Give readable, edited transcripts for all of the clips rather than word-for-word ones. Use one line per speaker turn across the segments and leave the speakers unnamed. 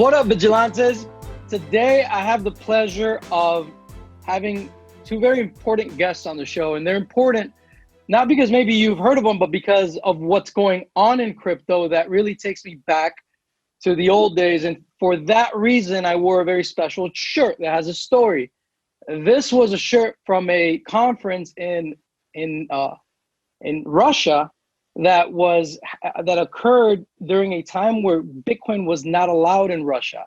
What up, Vigilantes? Today, I have the pleasure of having two very important guests on the show, and they're important not because maybe you've heard of them, but because of what's going on in crypto that really takes me back to the old days. And for that reason, I wore a very special shirt that has a story. This was a shirt from a conference in Russia that occurred during a time where Bitcoin was not allowed in Russia.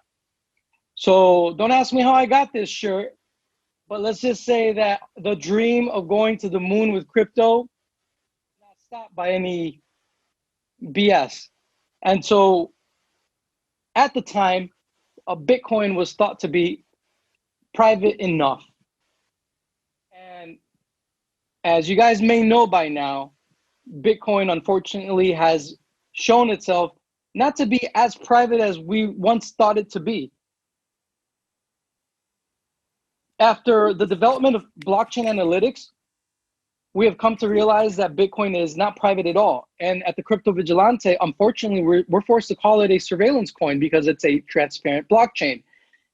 So don't ask me how I got this shirt, but let's just say that the dream of going to the moon with crypto not stopped by any BS. And so at the time, a Bitcoin was thought to be private enough. And as you guys may know by now, Bitcoin, unfortunately, has shown itself not to be as private as we once thought it to be. After the development of blockchain analytics, we have come to realize that Bitcoin is not private at all. And at the Crypto Vigilante, unfortunately, we're forced to call it a surveillance coin because it's a transparent blockchain.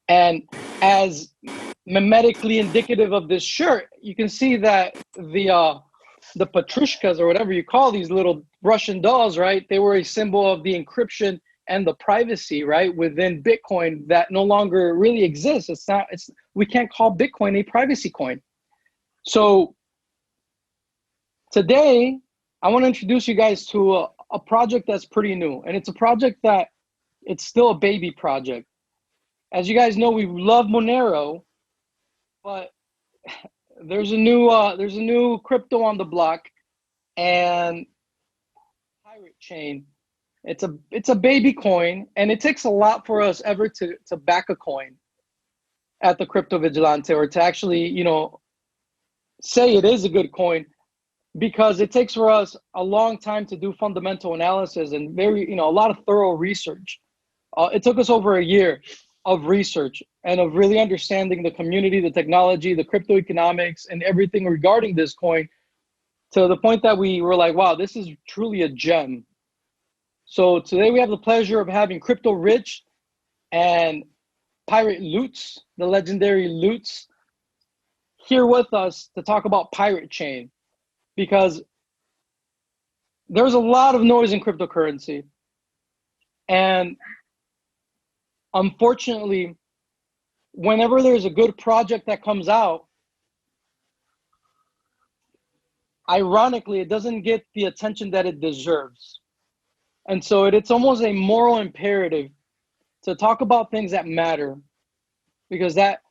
And as mimetically indicative of this shirt, you can see that the Petrushkas, or whatever you call these little Russian dolls, right? They were a symbol of the encryption and the privacy, right, within Bitcoin that no longer really exists. We can't call Bitcoin a privacy coin. So today, I want to introduce you guys to a project that's pretty new, and it's a project that it's still a baby project. As you guys know, we love Monero, but there's a new crypto on the block, and pirate chain. It's a baby coin, and it takes a lot for us ever to back a coin at the Crypto Vigilante, or to actually, say it is a good coin, because it takes for us a long time to do fundamental analysis and a lot of thorough research. It took us over a year of research and of really understanding the community, the technology, the crypto economics, and everything regarding this coin, to the point that we were like, wow, this is truly a gem. So today we have the pleasure of having Crypto Rich and Pirate Lutz, the legendary Lutz, here with us to talk about Pirate Chain, because there's a lot of noise in cryptocurrency. And unfortunately, whenever there's a good project that comes out, ironically, it doesn't get the attention that it deserves. And so it's almost a moral imperative to talk about things that matter, because that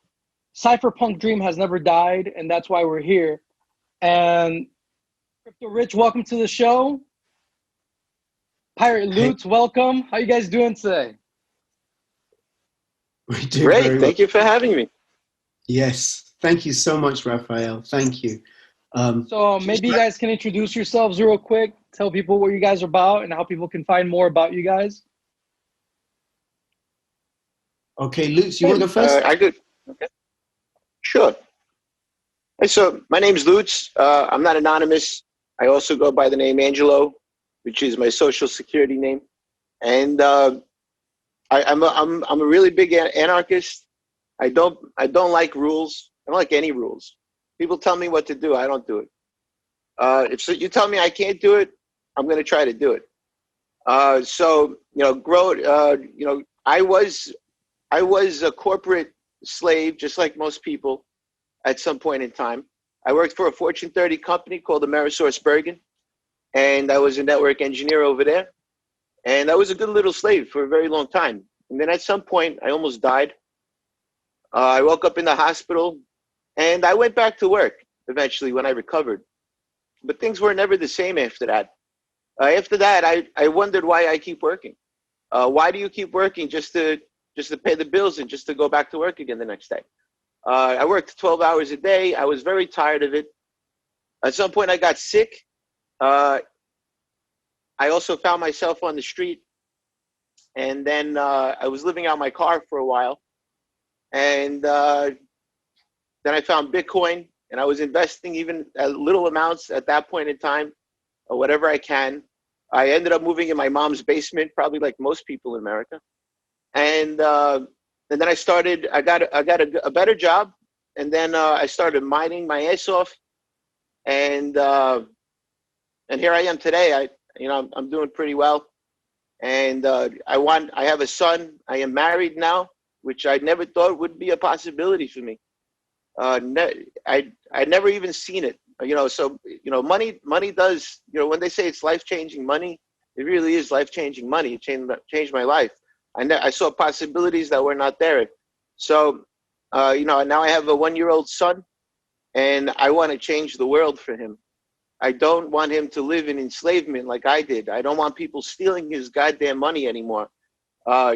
cypherpunk dream has never died, and that's why we're here. And Crypto Rich, welcome to the show. Pirate Lutz, welcome. How you guys doing today?
We do
great.
Very
Thank
well.
you for having me.
Yes, thank you so much, Raphael. Thank you.
So maybe you guys can introduce yourselves real quick, tell people what you guys are about and how people can find more about you guys.
Okay, Lutz, you want to go first?
I could. Okay. Sure. Hey, so my name's Lutz. I'm not anonymous. I also go by the name Angelo, which is my social security name. And I'm a really big anarchist. I don't like rules. I don't like any rules. People tell me what to do. I don't do it. If you tell me I can't do it, I'm going to try to do it. I was a corporate slave, just like most people, at some point in time. I worked for a Fortune 30 company called AmerisourceBergen, and I was a network engineer over there. And I was a good little slave for a very long time. And then at some point, I almost died. I woke up in the hospital, and I went back to work eventually when I recovered. But things were never the same after that. After that, I wondered why I keep working. Why do you keep working just to pay the bills and just to go back to work again the next day? I worked 12 hours a day. I was very tired of it. At some point, I got sick. I also found myself on the street. And then I was living out my car for a while. And then I found Bitcoin, and I was investing even at little amounts at that point in time, or whatever I can. I ended up moving in my mom's basement, probably like most people in America. and then I got a better job, and then I started mining my ass off, and here I am today. I'm doing pretty well, and I have a son. I am married now, which I never thought would be a possibility for me. I never even seen it. So money does. When they say it's life-changing money, it really is life-changing money. It changed my life. I saw possibilities that were not there. So, now I have a 1-year-old son, and I want to change the world for him. I don't want him to live in enslavement like I did. I don't want people stealing his goddamn money anymore. I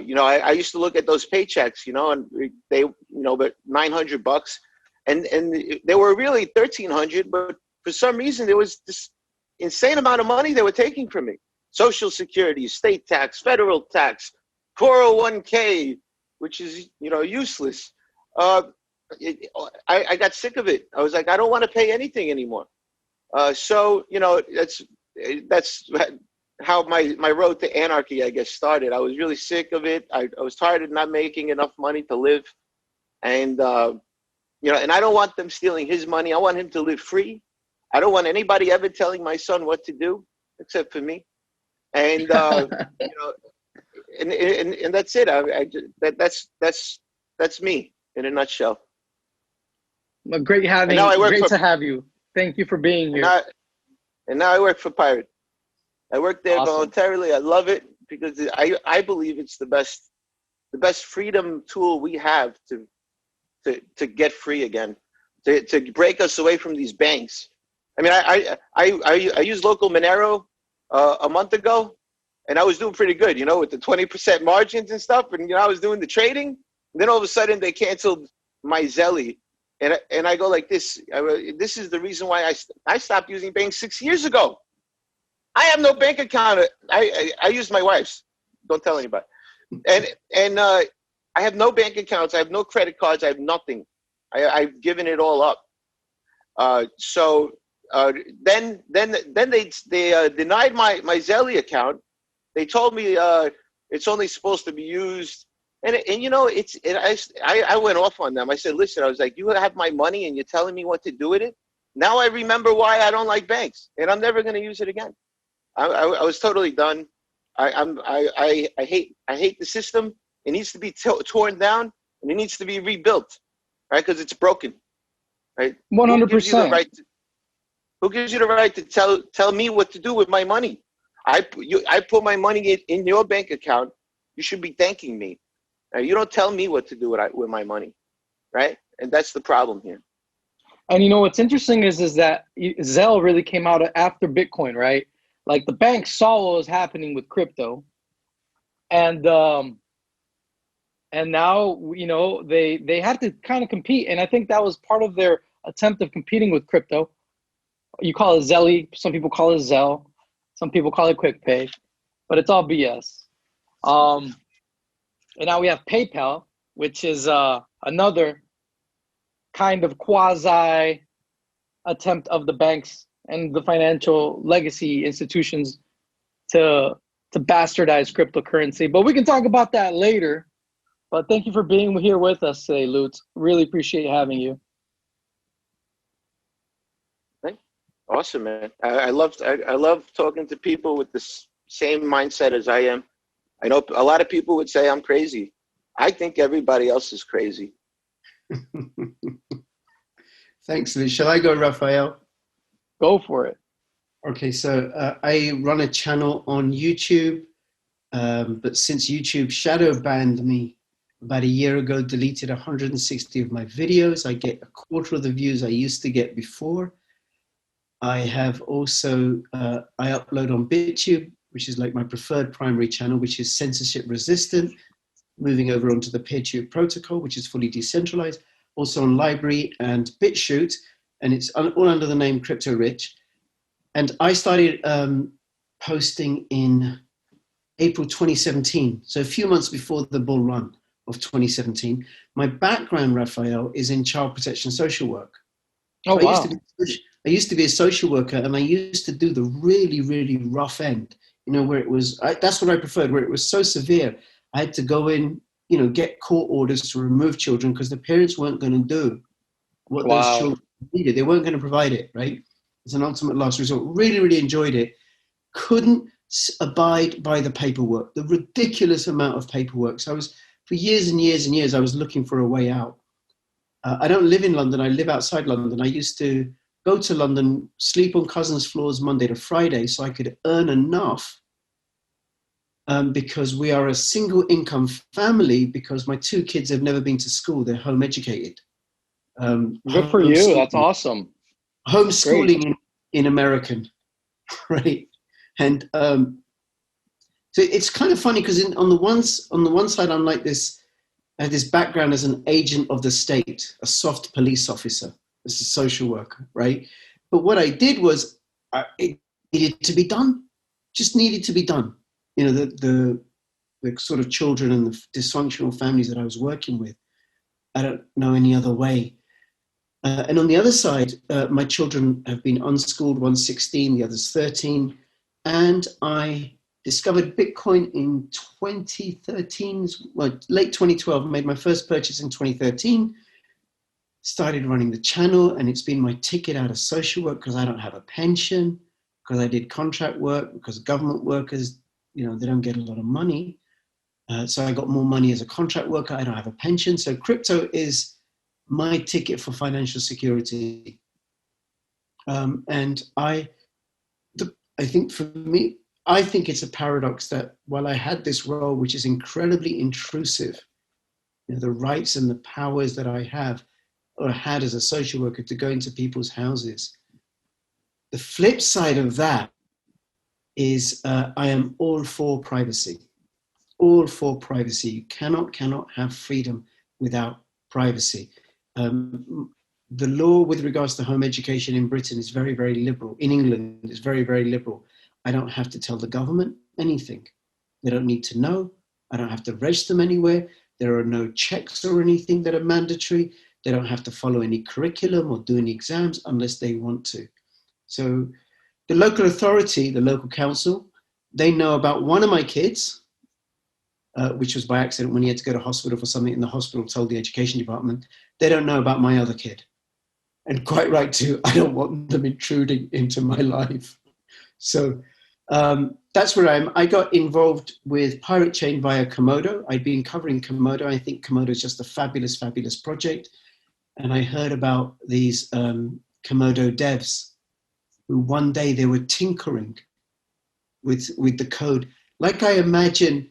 used to look at those paychecks, and they, but $900, and they were really $1,300, but for some reason there was this insane amount of money they were taking from me. Social Security, state tax, federal tax, 401k, which is, useless. I got sick of it. I was like, I don't want to pay anything anymore. So that's how my road to anarchy, I guess, started. I was really sick of it. I was tired of not making enough money to live. And, and I don't want them stealing his money. I want him to live free. I don't want anybody ever telling my son what to do, except for me. And, and that's it. That's me in a nutshell.
Well, great to have you. Thank you for being here.
And now I work for Pirate. I work there
Awesome.
voluntarily. I love it because I believe it's the best freedom tool we have to get free again, to break us away from these banks. I mean, I used local Monero a month ago, and I was doing pretty good, with the 20% margins and stuff. And I was doing the trading. And then all of a sudden they canceled my Zelly. And I go like this. This is the reason why I stopped using banks 6 years ago. I have no bank account. I use my wife's. Don't tell anybody. And I have no bank accounts. I have no credit cards. I have nothing. I've given it all up. So then they denied my Zelly account. They told me it's only supposed to be used. And I went off on them. I said, listen, I was like, you have my money and you're telling me what to do with it? Now I remember why I don't like banks, and I'm never going to use it again. I was totally done. I hate the system. It needs to be torn down, and it needs to be rebuilt, right? Because it's broken, right?
100%.
Who gives you the right to tell me what to do with my money? I put my money in your bank account. You should be thanking me. You don't tell me what to do with my money, right? And that's the problem here.
And what's interesting is that Zelle really came out after Bitcoin, right? Like the bank saw what was happening with crypto, and now they had to kind of compete, and I think that was part of their attempt of competing with crypto. You call it Zelly, some people call it Zelle, some people call it QuickPay, but it's all BS. And now we have PayPal, which is another kind of quasi attempt of the banks and the financial legacy institutions to bastardize cryptocurrency. But we can talk about that later. But thank you for being here with us today, Lutz. Really appreciate having you.
Awesome, man. I love talking to people with the same mindset as I am. I know a lot of people would say I'm crazy. I think everybody else is crazy.
Thanks, Lou. Shall I go, Raphael?
Go for it.
Okay, so I run a channel on YouTube, but since YouTube shadow banned me about a year ago, deleted 160 of my videos, I get a quarter of the views I used to get before. I have also, I upload on BitTube, which is like my preferred primary channel, which is censorship resistant, moving over onto the PeerTube protocol, which is fully decentralized, also on Library and BitChute, and it's all under the name Crypto Rich. And I started posting in April 2017, so a few months before the bull run of 2017. My background, Raphael, is in child protection social work.
Oh,
so
wow.
I used to be a social worker, and I used to do the really, really rough end, where it was, that's what I preferred, where it was so severe. I had to go in, get court orders to remove children because the parents weren't going to do what those
Wow.
children needed. They weren't going to provide it, right? It's an ultimate last resort. Really, really enjoyed it. Couldn't abide by the paperwork, the ridiculous amount of paperwork. So for years and years and years, I was looking for a way out. I don't live in London. I live outside London. I used to go to London, sleep on cousins' floors Monday to Friday so I could earn enough because we are a single income family because my 2 kids have never been to school. They're home educated.
Good for you. That's awesome.
Homeschooling in American, right? And so it's kind of funny because on the one side, I'm like this. I have this background as an agent of the state, a soft police officer, as a social worker, right? But what I did was it needed to be done, just needed to be done. The sort of children and the dysfunctional families that I was working with, I don't know any other way. And on the other side, my children have been unschooled, one's 16, the other's 13. And I discovered Bitcoin in 2013, well, late 2012, made my first purchase in 2013, started running the channel, and it's been my ticket out of social work because I don't have a pension, because I did contract work, because government workers, they don't get a lot of money. So I got more money as a contract worker. I don't have a pension. So crypto is my ticket for financial security. And I think for me, I think it's a paradox that while I had this role, which is incredibly intrusive, the rights and the powers that I have or had as a social worker to go into people's houses, the flip side of that is I am all for privacy. All for privacy. You cannot have freedom without privacy. The law with regards to home education in Britain is very, very liberal. In England, it's very, very liberal. I don't have to tell the government anything. They don't need to know. I don't have to register them anywhere. There are no checks or anything that are mandatory. They don't have to follow any curriculum or do any exams unless they want to. So the local authority, the local council, they know about one of my kids, which was by accident when he had to go to hospital for something, and the hospital told the education department. They don't know about my other kid. And quite right too, I don't want them intruding into my life. So that's where I am. I got involved with Pirate Chain via Komodo. I'd been covering Komodo. I think Komodo is just a fabulous, fabulous project. And I heard about these Komodo devs who one day they were tinkering with the code. Like I imagine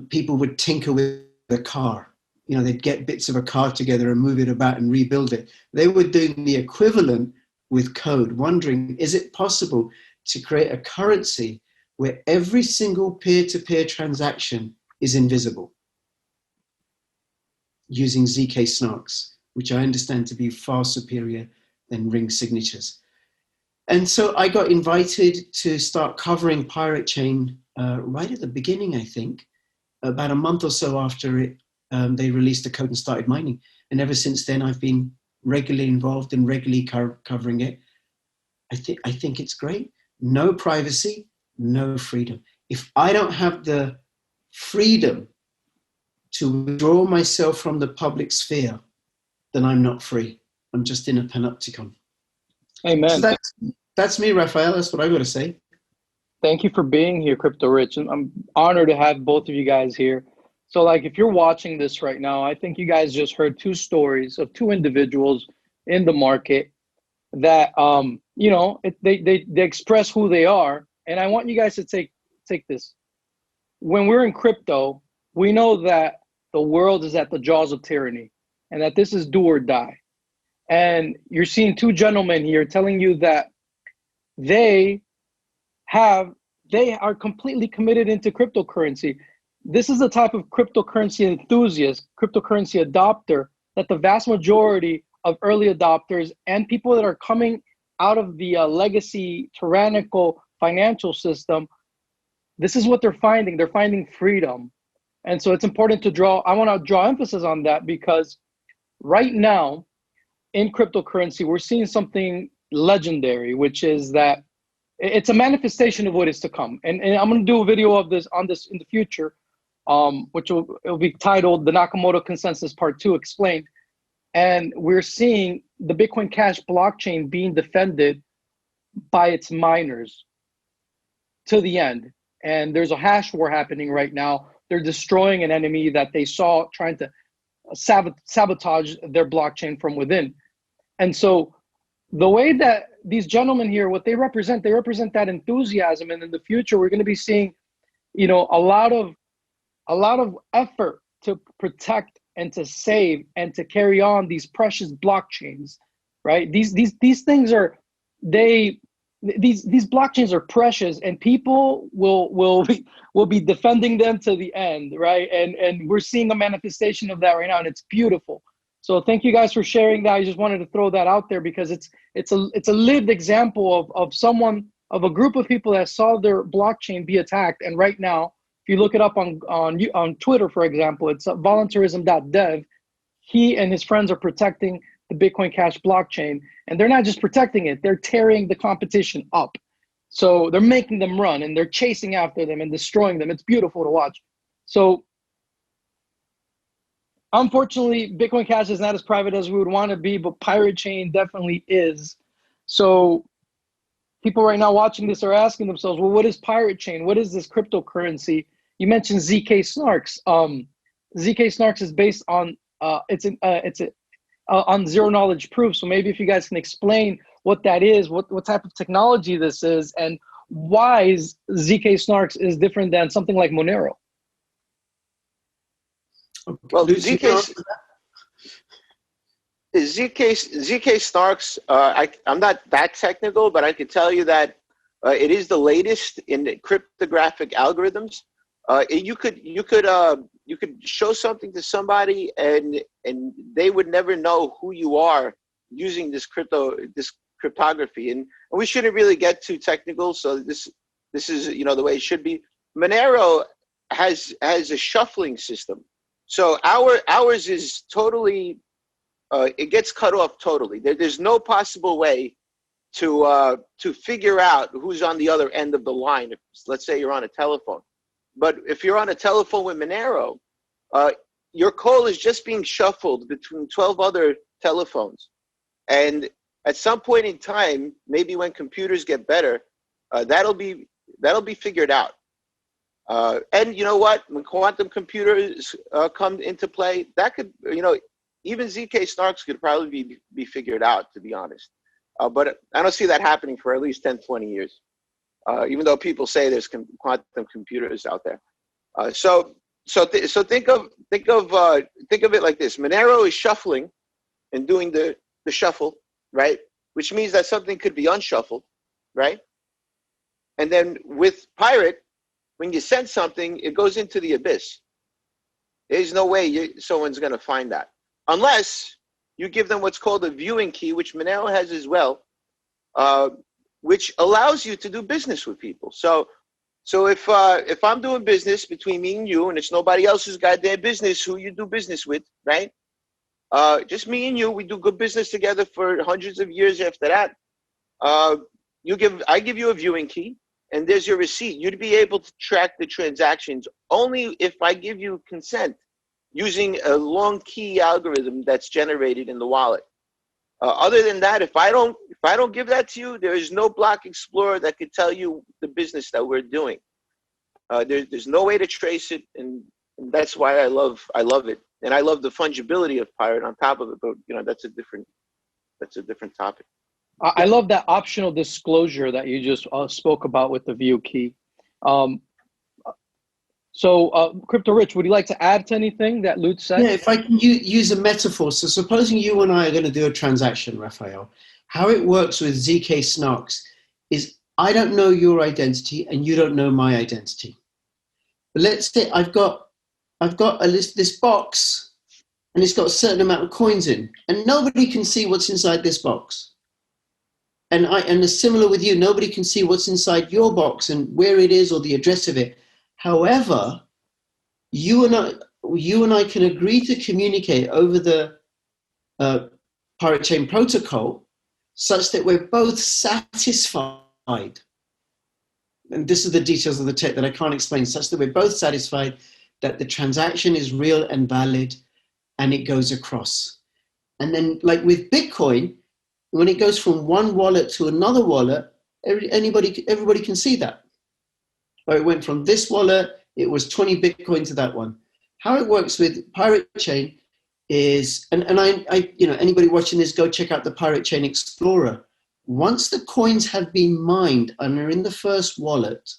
people would tinker with a car. They'd get bits of a car together and move it about and rebuild it. They were doing the equivalent with code, wondering, is it possible to create a currency where every single peer-to-peer transaction is invisible using ZK snarks, which I understand to be far superior than ring signatures. And so I got invited to start covering Pirate Chain right at the beginning, I think, about a month or so after it. They released the code and started mining. And ever since then, I've been regularly involved and regularly covering it. I think it's great. No privacy, no freedom. If I don't have the freedom to withdraw myself from the public sphere, then I'm not free. I'm just in a panopticon.
Amen.
So that's me, Raphael. That's what I got to say.
Thank you for being here, Crypto Rich. I'm honored to have both of you guys here. So if you're watching this right now, I think you guys just heard 2 stories of 2 individuals in the market that, they express who they are. And I want you guys to take this. When we're in crypto, we know that the world is at the jaws of tyranny and that this is do or die. And you're seeing 2 gentlemen here telling you that they are completely committed into cryptocurrency. This is the type of cryptocurrency enthusiast, cryptocurrency adopter that the vast majority of early adopters and people that are coming out of the legacy tyrannical financial system, this is what they're finding. They're finding freedom. And so it's important to I want to draw emphasis on that because right now in cryptocurrency, we're seeing something legendary, which is that it's a manifestation of what is to come. And I'm going to do a video on this in the future. which will be titled "The Nakamoto Consensus Part 2 Explained." And we're seeing the Bitcoin Cash blockchain being defended by its miners to the end. And there's a hash war happening right now. They're destroying an enemy that they saw trying to sabotage their blockchain from within. And so the way that these gentlemen here, what they represent that enthusiasm. And in the future, we're going to be seeing, you know, a lot of effort to protect and to save and to carry on these precious blockchains, right? These things are, these blockchains are precious, and people will be defending them to the end, right? And we're seeing a manifestation of that right now, and it's beautiful. So thank you guys for sharing that. I just wanted to throw that out there because it's a lived example of a group of people that saw their blockchain be attacked. And right now, if you look it up on Twitter, for example, it's voluntarism.dev. He and his friends are protecting the Bitcoin Cash blockchain, and they're not just protecting it, they're tearing the competition up. So they're making them run, and they're chasing after them and destroying them. It's beautiful to watch. So unfortunately, Bitcoin Cash is not as private as we would want to be, but Pirate Chain definitely is. So people right now watching this are asking themselves, well, what is Pirate Chain? What is this cryptocurrency? You mentioned ZK Snarks. ZK Snarks is based on on zero knowledge proof. So maybe if you guys can explain what that is, what type of technology this is, and why ZK Snarks is different than something like Monero.
Well, ZK Snarks, I'm not that technical, but I can tell you that it is the latest in the cryptographic algorithms. You could show something to somebody and they would never know who you are using this cryptography. And we shouldn't really get too technical. So this is, you know, the way it should be. Monero has a shuffling system. So ours is totally, it gets cut off totally. There's no possible way to figure out who's on the other end of the line. If, let's say you're on a telephone. But if you're on a telephone with Monero, your call is just being shuffled between 12 other telephones. And at some point in time, maybe when computers get better, that'll be figured out. And you know what? When quantum computers come into play, that could, you know, even ZK Snarks could probably be figured out, to be honest. But I don't see that happening for at least 10, 20 years. Even though people say there's quantum computers out there. So think of it like this. Monero is shuffling and doing the shuffle, right? Which means that something could be unshuffled, right? And then with Pirate, when you send something, it goes into the abyss. There's no way someone's going to find that. Unless you give them what's called a viewing key, which Monero has as well, which allows you to do business with people. So if I'm doing business between me and you, and it's nobody else's goddamn business who you do business with, right? Just me and you, we do good business together for hundreds of years after that. I give you a viewing key, and there's your receipt. You'd be able to track the transactions only if I give you consent using a long key algorithm that's generated in the wallet. Other than that, if I don't give that to you, there is no block explorer that could tell you the business that we're doing. There's no way to trace it, and that's why I love it, and I love the fungibility of Pirate on top of it. But you know, that's a different topic.
I love that optional disclosure that you just spoke about with the view key. So, Crypto Rich, would you like to add to anything that Lutz said?
Yeah, if I can use a metaphor. So supposing you and I are going to do a transaction, Raphael, how it works with ZK Snarks is I don't know your identity and you don't know my identity. But let's say I've got this box and it's got a certain amount of coins in, and nobody can see what's inside this box. And it's similar with you. Nobody can see what's inside your box and where it is or the address of it. However, you and I can agree to communicate over the Pirate Chain protocol such that we're both satisfied. And this is the details of the tech that I can't explain, such that we're both satisfied that the transaction is real and valid, and it goes across. And then, like with Bitcoin, when it goes from one wallet to another wallet, everybody can see that. Or it went from this wallet, it was 20 Bitcoin to that one. How it works with Pirate Chain is, and I anybody watching this, go check out the Pirate Chain Explorer. Once the coins have been mined and are in the first wallet,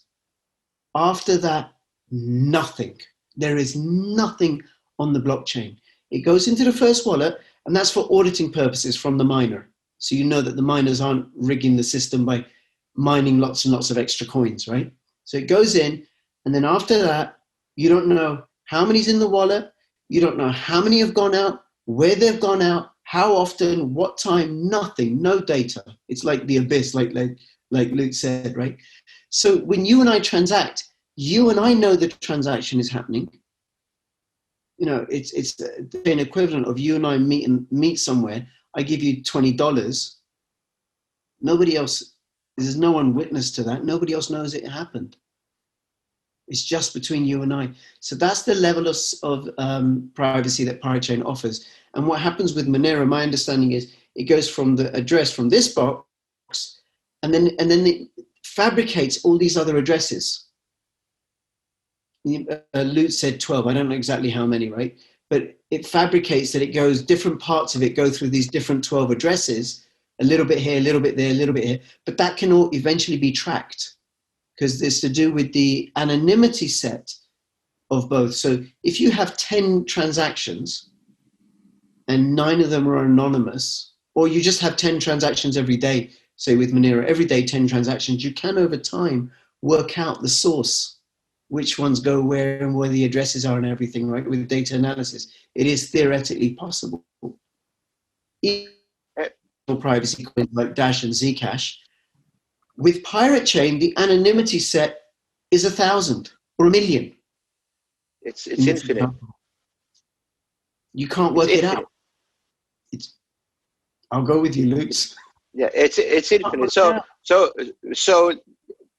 after that, nothing. There is nothing on the blockchain. It goes into the first wallet, and that's for auditing purposes from the miner. So you know that the miners aren't rigging the system by mining lots and lots of extra coins, right? So it goes in, and then after that, you don't know how many's in the wallet, you don't know how many have gone out, where they've gone out, how often, what time, nothing, no data. It's like the abyss, like Luke said, right? So when you and I transact, you and I know the transaction is happening. It's an equivalent of you and I meet somewhere. I give you $20. Nobody else, there's no one witness to that. Nobody else knows it happened. It's just between you and I. So that's the level of privacy that Pirate Chain offers. And what happens with Monero, my understanding is it goes from the address from this box, and then it fabricates all these other addresses. Luke said 12. I don't know exactly how many, right? But it fabricates that it goes, different parts of it go through these different 12 addresses, a little bit here, a little bit there, a little bit here. But that can all eventually be tracked because it's to do with the anonymity set of both. So if you have 10 transactions and 9 of them are anonymous, or you just have 10 transactions every day, say with Monero, every day 10 transactions, you can over time work out the source, which ones go where and where the addresses are and everything, right? With data analysis, it is theoretically possible. Privacy coins like Dash and Zcash. With Pirate Chain, the anonymity set is 1,000 or 1,000,000.
It's infinite.
You can't work it out. I'll go with you, Luke.
Yeah, it's infinite. So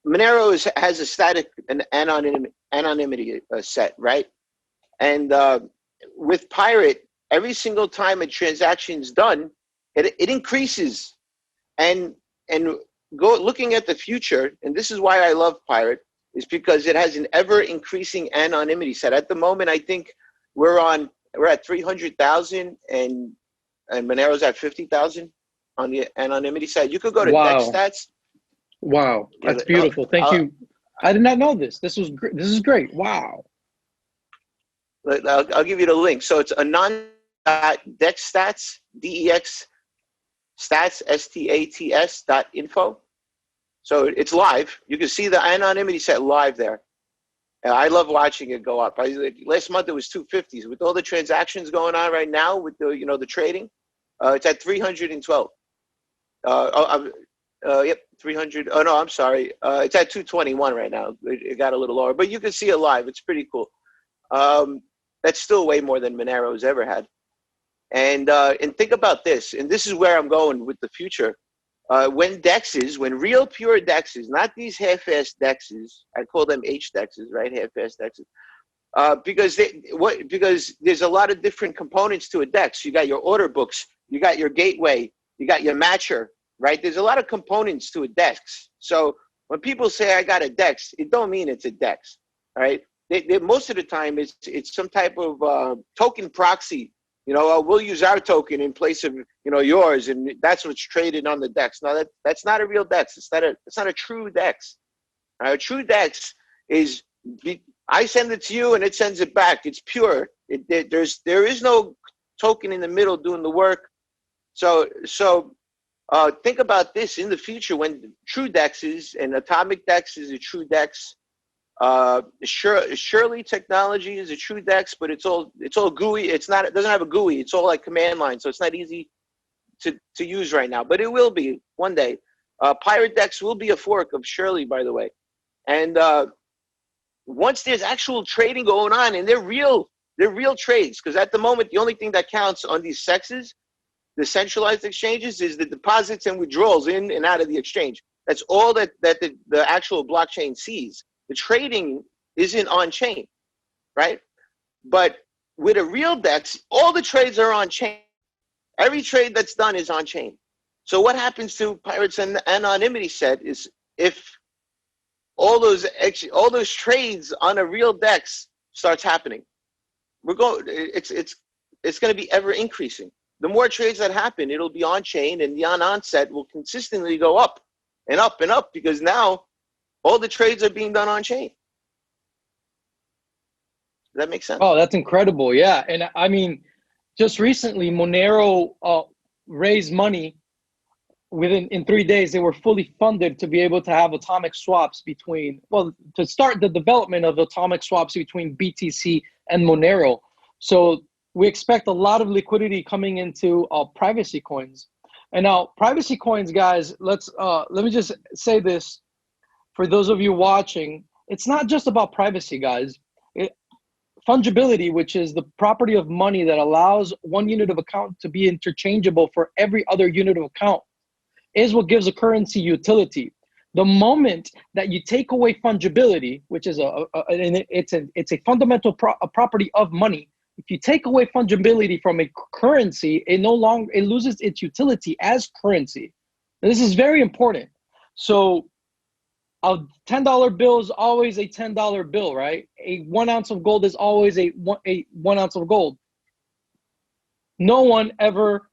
Monero has a static and anonymity set, right? And with Pirate, every single time a transaction is done, it increases. And looking at the future, and this is why I love Pirate, is because it has an ever increasing anonymity set. At the moment, I think we're at 300,000 and Monero's at 50,000 on the anonymity side. You could go to
Wow.
Dex Stats.
Wow, that's beautiful. Thank you. I did not know this. This is great. Wow.
I'll give you the link. So it's Dex Stats, DEX Stats, STATS.info. So it's live. You can see the anonymity set live there. And I love watching it go up. Last month it was 250s. With all the transactions going on right now, with the trading, it's at 312. Yep, 300. Oh no, I'm sorry. It's at 221 right now. It got a little lower, but you can see it live. It's pretty cool. That's still way more than Monero's ever had. And think about this, and this is where I'm going with the future. When real pure dexes, not these half-assed dexes, I call them H-dexes, right? Half-assed dexes. Because there's a lot of different components to a dex. You got your order books, you got your gateway, you got your matcher, right? There's a lot of components to a dex. So when people say I got a dex, it don't mean it's a dex, all right? Most of the time it's some type of token proxy. We'll use our token in place of yours, and that's what's traded on the DEX. No, that's not a real DEX. It's not a true DEX. A true DEX is I send it to you and it sends it back. It's pure. There is no token in the middle doing the work. So think about this in the future when true DEXs and atomic DEX is a true DEX. Surely technology is a true DEX, but it's all GUI. It doesn't have a GUI. It's all like command line, so it's not easy to use right now. But it will be one day. Pirate DEX will be a fork of Surely, by the way. And once there's actual trading going on, and they're real trades, because at the moment the only thing that counts on these sexes, the centralized exchanges, is the deposits and withdrawals in and out of the exchange. That's all that the actual blockchain sees. The trading isn't on chain, right? But with a real DEX, all the trades are on chain. Every trade that's done is on chain. So what happens to Pirate's anonymity set is if all those trades on a real DEX starts happening, it's going to be ever increasing. The more trades that happen, it'll be on chain, and the on set will consistently go up and up and up because now all the trades are being done on chain. Does that make sense?
Oh, that's incredible. Yeah. And I mean, just recently, Monero raised money. In 3 days, they were fully funded to be able to have atomic swaps to start the development of atomic swaps between BTC and Monero. So we expect a lot of liquidity coming into privacy coins. And now privacy coins, guys, let me just say this for those of you watching. It's not just about privacy, guys. Fungibility, which is the property of money that allows one unit of account to be interchangeable for every other unit of account, is what gives a currency utility. The moment that you take away fungibility, which is it's a fundamental property of money, if you take away fungibility from a currency, it loses its utility as currency. And this is very important. So a $10 bill is always a $10 bill, right? A 1 ounce of gold is always a 1 ounce of gold. No one ever.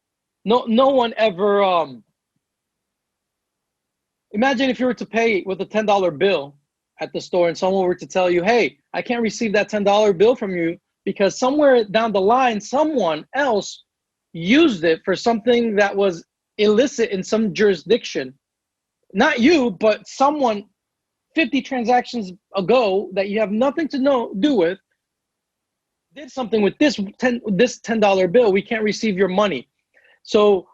Imagine if you were to pay with a $10 bill at the store and someone were to tell you, hey, I can't receive that $10 bill from you because somewhere down the line, someone else used it for something that was illicit in some jurisdiction. Not you, but someone 50 transactions ago that you have nothing to do with did something with this $10 bill. We can't receive your money. So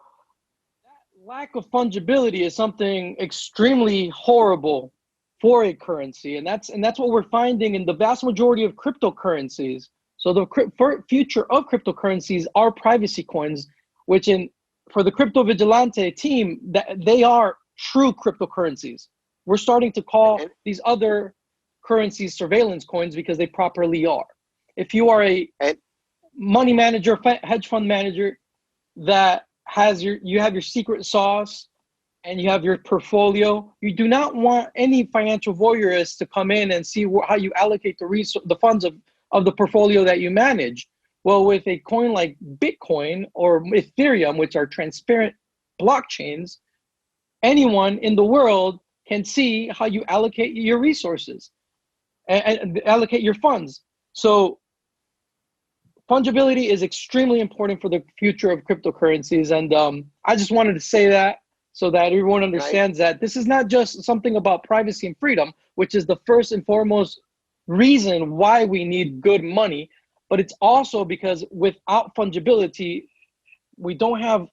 lack of fungibility is something extremely horrible for a currency, and that's what we're finding in the vast majority of cryptocurrencies. So the future of cryptocurrencies are privacy coins, which for the Crypto Vigilante team, that they are true cryptocurrencies. We're starting to call these other currencies surveillance coins because they properly are. If you are a money manager, hedge fund manager that you have your secret sauce and you have your portfolio, you do not want any financial voyeurists to come in and see how you allocate the funds of the portfolio that you manage. Well, with a coin like Bitcoin or Ethereum, which are transparent blockchains, anyone in the world can see how you allocate your resources and allocate your funds. So fungibility is extremely important for the future of cryptocurrencies. And I just wanted to say that so that everyone understands that this is not just something about privacy and freedom, which is the first and foremost reason why we need good money, but it's also because without fungibility, we don't have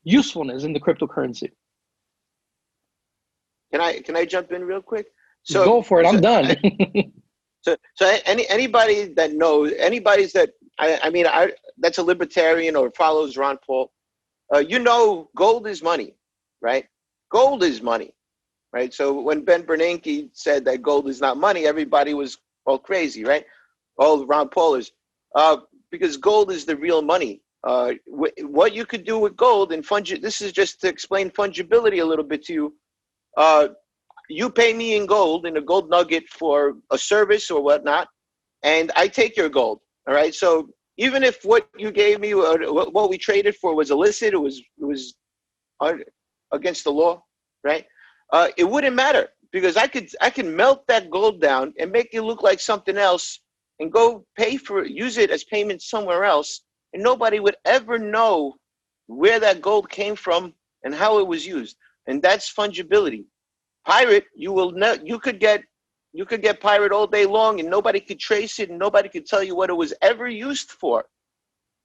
usefulness in the cryptocurrency.
Can I jump in real quick?
So go for it. I'm done.
So anybody that knows, that's a libertarian or follows Ron Paul, gold is money, right? Gold is money, right? So when Ben Bernanke said that gold is not money, everybody was all crazy, right? All Ron Paulers, because gold is the real money. What you could do with gold and this is just to explain fungibility a little bit to you. You pay me in gold, in a gold nugget for a service or whatnot, and I take your gold. All right. So even if what you gave me, what we traded for was illicit, it was against the law, right? It wouldn't matter because I can melt that gold down and make it look like something else and go use it as payment somewhere else, and nobody would ever know where that gold came from and how it was used. And that's fungibility. Pirate, you could get pirate all day long and nobody could trace it and nobody could tell you what it was ever used for.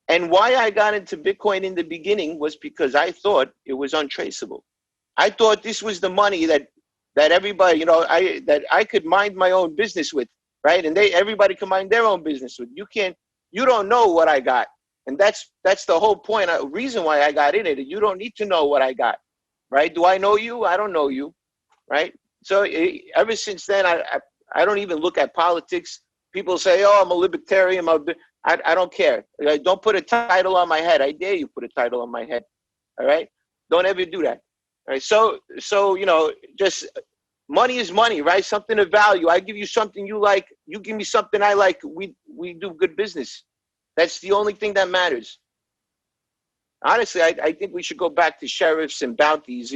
And why I got into Bitcoin in the beginning was because I thought it was untraceable. I thought this was the money that everybody, that I could mind my own business with, right? And everybody can mind their own business with. You don't know what I got. And that's the whole point, reason why I got in it. You don't need to know what I got, right? Do I know you? I don't know you. Right. So ever since then, I don't even look at politics. people say, "Oh, I'm a libertarian." I don't care. Don't put a title on my head. I dare you put a title on my head. All right. Don't ever do that. All right. So just money is money, right? Something of value. I give you something you like. You give me something I like. We do good business. That's the only thing that matters. Honestly, I think we should go back to sheriffs and bounties.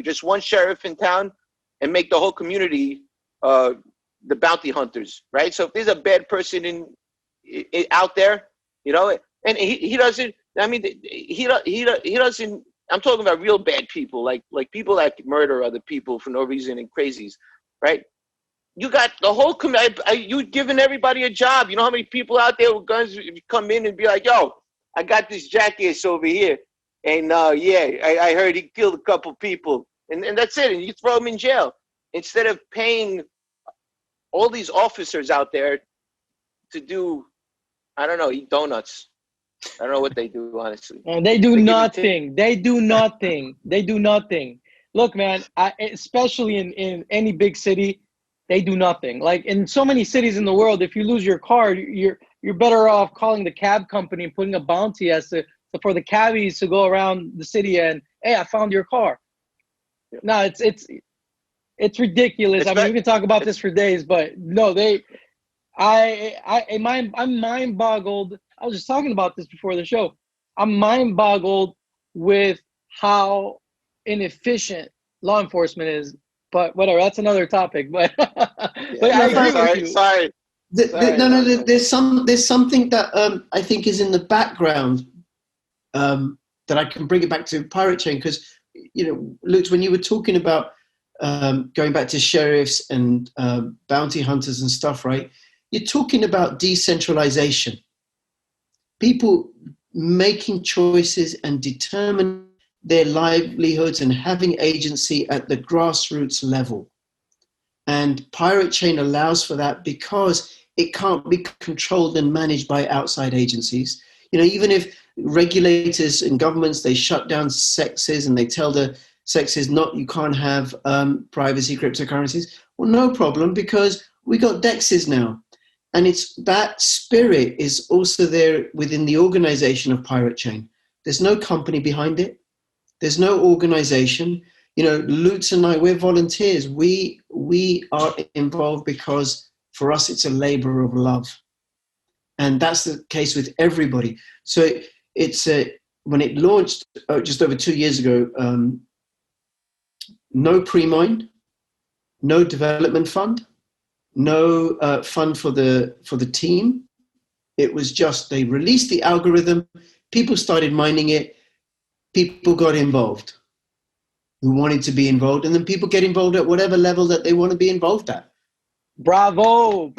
Just one sheriff in town and make the whole community the bounty hunters, right? So if there's a bad person out there, and he doesn't. I mean, he doesn't. I'm talking about real bad people, like people that murder other people for no reason and crazies, right? You got the whole you giving everybody a job. You know how many people out there with guns come in and be like, "Yo, I got this jackass over here, and I heard he killed a couple people," and that's it. And you throw him in jail instead of paying all these officers out there to do, I don't know, eat donuts. I don't know what they do, honestly.
And they do nothing. They do nothing. They do nothing. Look, man, especially in any big city, they do nothing. Like in so many cities in the world, if you lose your car, you're better off calling the cab company and putting a bounty for the cabbies to go around the city and, hey, I found your car. Yeah. No, it's ridiculous. I mean, we can talk about this for days, but no, I'm mind boggled. I was just talking about this before the show. I'm mind boggled with how inefficient law enforcement is, but whatever, that's another topic. But, but I agree with you.
Sorry.
There's something that I think is in the background that I can bring it back to Pirate Chain, because Lutz, when you were talking about going back to sheriffs and bounty hunters and stuff, right? You're talking about decentralization. People making choices and determining their livelihoods and having agency at the grassroots level. And Pirate Chain allows for that because it can't be controlled and managed by outside agencies. Even if regulators and governments, they shut down sexes and they tell the sexes, you can't have privacy cryptocurrencies. Well, no problem, because we got DEXs now. And it's that spirit is also there within the organization of Pirate Chain. There's no company behind it. There's no organization. Lutz and I, we're volunteers. We are involved because for us, it's a labor of love. And that's the case with everybody. So when it launched just over 2 years ago, no pre-mine, no development fund, no fund for the team. It was just, they released the algorithm, people started mining it, people got involved who wanted to be involved, and then people get involved at whatever level that they want to be involved at.
Bravo.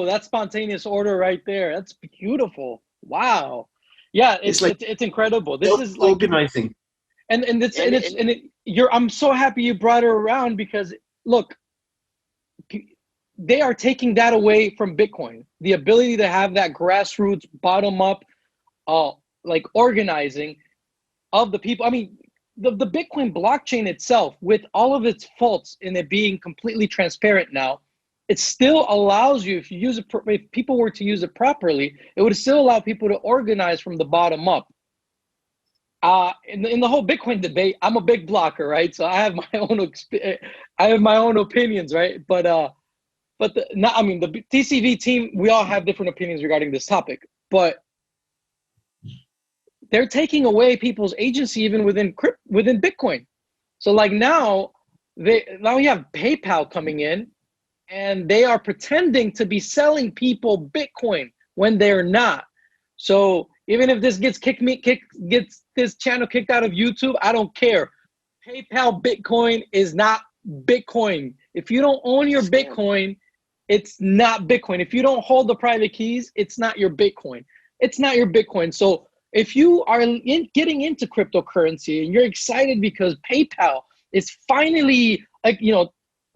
That's spontaneous order right there. That's beautiful. Wow. Yeah, it's incredible. This is like
organizing.
I'm so happy you brought her around, because look, they are taking that away from Bitcoin. The ability to have that grassroots, bottom up, like organizing of the people. I mean, the Bitcoin blockchain itself, with all of its faults in it being completely transparent now, it still allows you, if people were to use it properly, it would still allow people to organize from the bottom up. In the whole Bitcoin debate, I'm a big blocker, right? So I have my own opinions, right? But the TCV team, we all have different opinions regarding this topic, but they're taking away people's agency even within Bitcoin. So like now we have PayPal coming in, and they are pretending to be selling people Bitcoin when they're not. So even if this gets this channel kicked out of YouTube, I don't care. PayPal Bitcoin is not Bitcoin. If you don't own your Bitcoin, it's not Bitcoin. If you don't hold the private keys, it's not your Bitcoin. It's not your Bitcoin. So if you are getting into cryptocurrency and you're excited because PayPal is finally,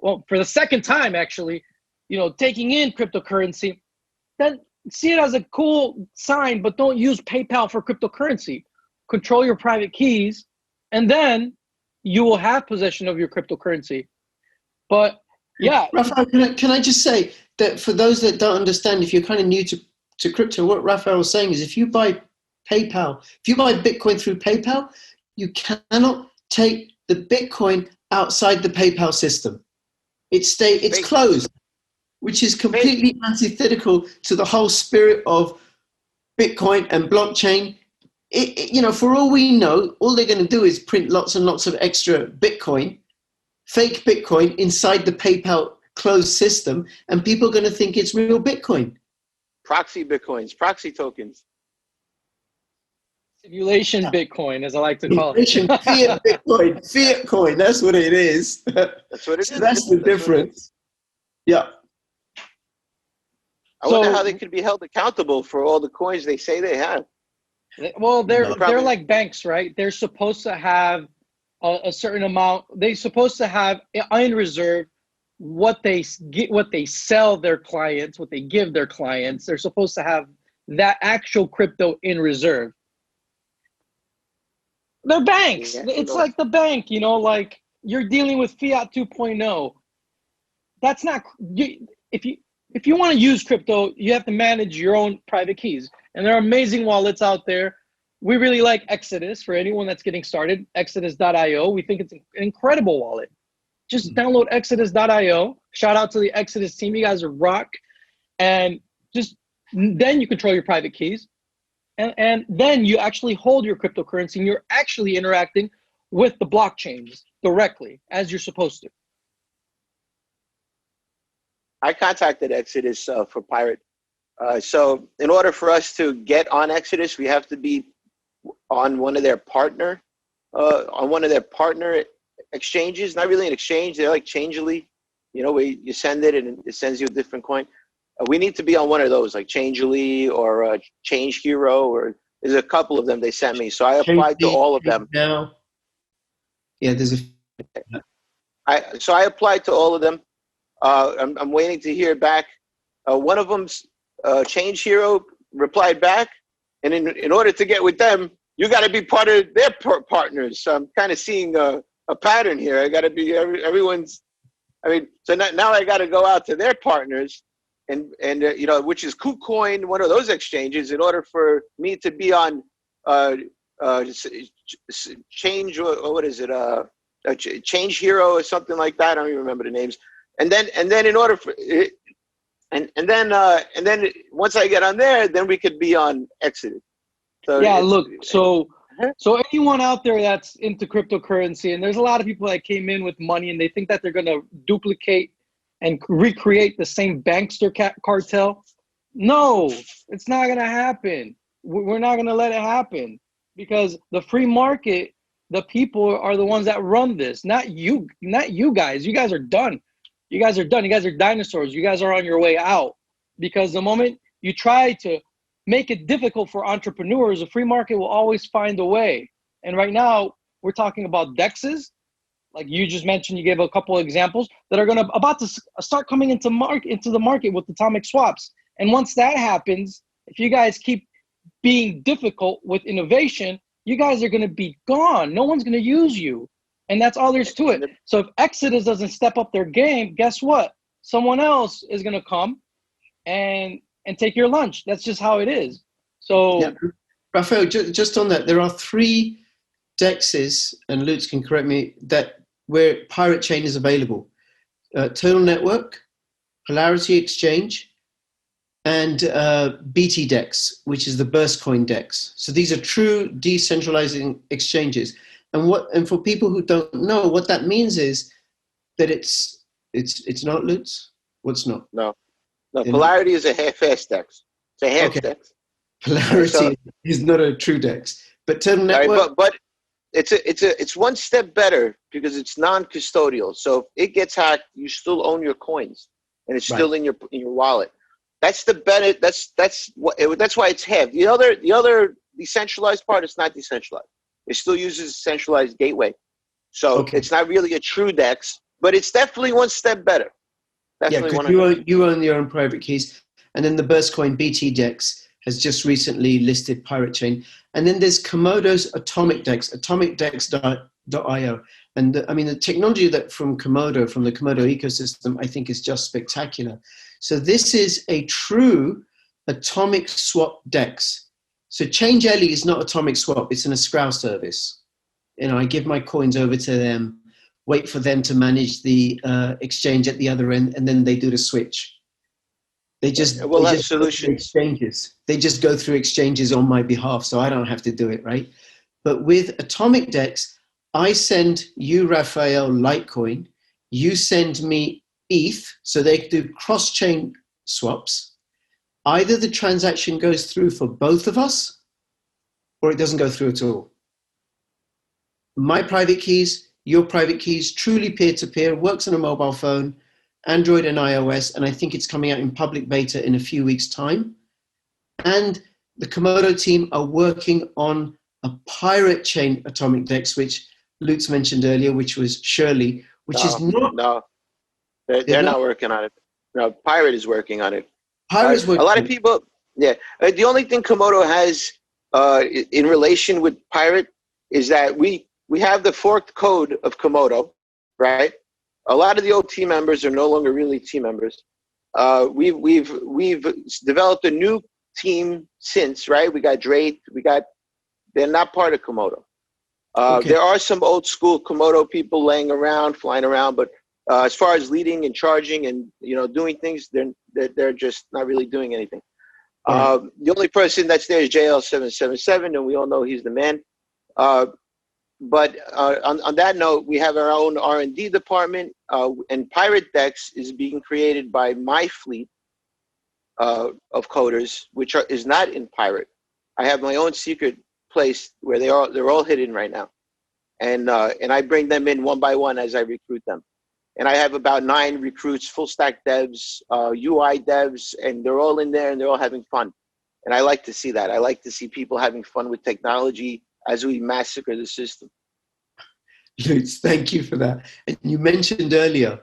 for the second time actually, taking in cryptocurrency, then see it as a cool sign, but don't use PayPal for cryptocurrency. Control your private keys, and then you will have possession of your cryptocurrency. But yeah.
Rafael, can I just say, that for those that don't understand, if you're kind of new to crypto, what Raphael was saying is if you buy Bitcoin through PayPal, you cannot take the Bitcoin outside the PayPal system. It's closed, which is completely antithetical to the whole spirit of Bitcoin and blockchain. For all we know, all they're going to do is print lots and lots of extra Bitcoin, fake Bitcoin inside the PayPal closed system, and people are going to think it's real Bitcoin.
Proxy Bitcoins, proxy tokens.
Simulation Bitcoin, as I like to call it.
Fiat Bitcoin, fiat coin, that's what it is.
That's what it is.
That's the difference. Yeah.
I wonder how they could be held accountable for all the coins they say they have.
Well, they're like banks, right? They're supposed to have a certain amount. They're supposed to have in reserve what they sell their clients, what they give their clients. They're supposed to have that actual crypto in reserve. They're banks. Yeah, it's like the bank, like you're dealing with Fiat 2.0. That's not, if you want to use crypto, you have to manage your own private keys. And there are amazing wallets out there. We really like Exodus for anyone that's getting started, exodus.io. We think it's an incredible wallet. Just download exodus.io. Shout out to the Exodus team. You guys are rock. And then you control your private keys. And then you actually hold your cryptocurrency and you're actually interacting with the blockchains directly as you're supposed to.
I contacted Exodus for Pirate. So in order for us to get on Exodus, we have to be on one of their partner exchanges. Not really an exchange. They're like Changely, where you send it and it sends you a different coin. We need to be on one of those, like Changely or Change Hero, or there's a couple of them they sent me. So I applied to all of them.
Now, yeah,
So I applied to all of them. I'm waiting to hear back. One of them's Change Hero replied back, and in order to get with them, you got to be part of their partners. So I'm kind of seeing a pattern here. I got to be everyone's. So now I got to go out to their partners. And which is KuCoin, one of those exchanges, in order for me to be on Change, or what is it? Change Hero or something like that. I don't even remember the names. And then in order for and then once I get on there, then we could be on Exodus. So
yeah, look. So anyone out there that's into cryptocurrency, and there's a lot of people that came in with money and they think that they're going to duplicate and recreate the same bankster cartel. No, it's not going to happen. We're not going to let it happen, because the free market, the people are the ones that run this, not you guys. You guys are done. You guys are done. You guys are dinosaurs. You guys are on your way out, because the moment you try to make it difficult for entrepreneurs, the free market will always find a way. And right now we're talking about DEXs. Like you just mentioned, you gave a couple of examples that are about to start coming into the market with atomic swaps. And once that happens, if you guys keep being difficult with innovation, you guys are going to be gone. No one's going to use you. And that's all there's to it. So if Exodus doesn't step up their game, guess what? Someone else is going to come and take your lunch. That's just how it is. So,
yeah. Raphael, just on that, there are 3 DEXs, and Lutz can correct me, where Pirate Chain is available. Total Network, Polarity Exchange, and BTDEX, which is the Burstcoin DEX. So these are true decentralizing exchanges. And for people who don't know, what that means is that it's not, Lutz? What's not?
No, Polarity is a half-ass DEX. It's a half DEX.
Polarity is not a true DEX. But Total Network...
Right, but it's one step better, because it's non-custodial. So if it gets hacked, you still own your coins, and it's still in your wallet. That's the benefit. That's why it's half. The other decentralized part, it's not decentralized. It still uses a centralized gateway. So it's not really a true DEX, but it's definitely one step better. Definitely
because you own your own private keys. And then the Burstcoin BTDEX has just recently listed Pirate Chain. And then there's Komodo's Atomic DEX, atomicdex.io. And the technology from the Komodo ecosystem, I think is just spectacular. So this is a true atomic swap DEX. So Change Ellie is not atomic swap, it's an escrow service. I give my coins over to them, wait for them to manage the exchange at the other end, and then they do the switch. They just
solutions.
They just go through exchanges on my behalf, so I don't have to do it, right? But with atomic DEX, I send you, Raphael, Litecoin. You send me ETH, so they do cross-chain swaps. Either the transaction goes through for both of us, or it doesn't go through at all. My private keys, your private keys, truly peer-to-peer, works on a mobile phone, Android and iOS, and I think it's coming out in public beta in a few weeks' time. And the Komodo team are working on a pirate chain atomic DEX, which Lutz mentioned earlier, which was Shirley, which is not...
No, they're not working on it. No, Pirate is working on it.
Pirate's working.
A lot of people, yeah. The only thing Komodo has in relation with Pirate is that we have the forked code of Komodo, right? A lot of the old team members are no longer really team members. We've developed a new team since, right? We got Drake. They're not part of Komodo.
Okay.
There are some old school Komodo people laying around, flying around, but as far as leading and charging and doing things, they're just not really doing anything.
Right.
The only person that's there is JL777, and we all know he's the man. But on that note, we have our own R&D department, and Pirate DEX is being created by my fleet of coders, which is not in Pirate. I have my own secret place where they're all hidden right now, and I bring them in one by one as I recruit them. And I have about 9 recruits, full stack devs, UI devs, and they're all in there and they're all having fun. And I like to see that. I like to see people having fun with technology as we massacre the system.
Lutz, thank you for that. And you mentioned earlier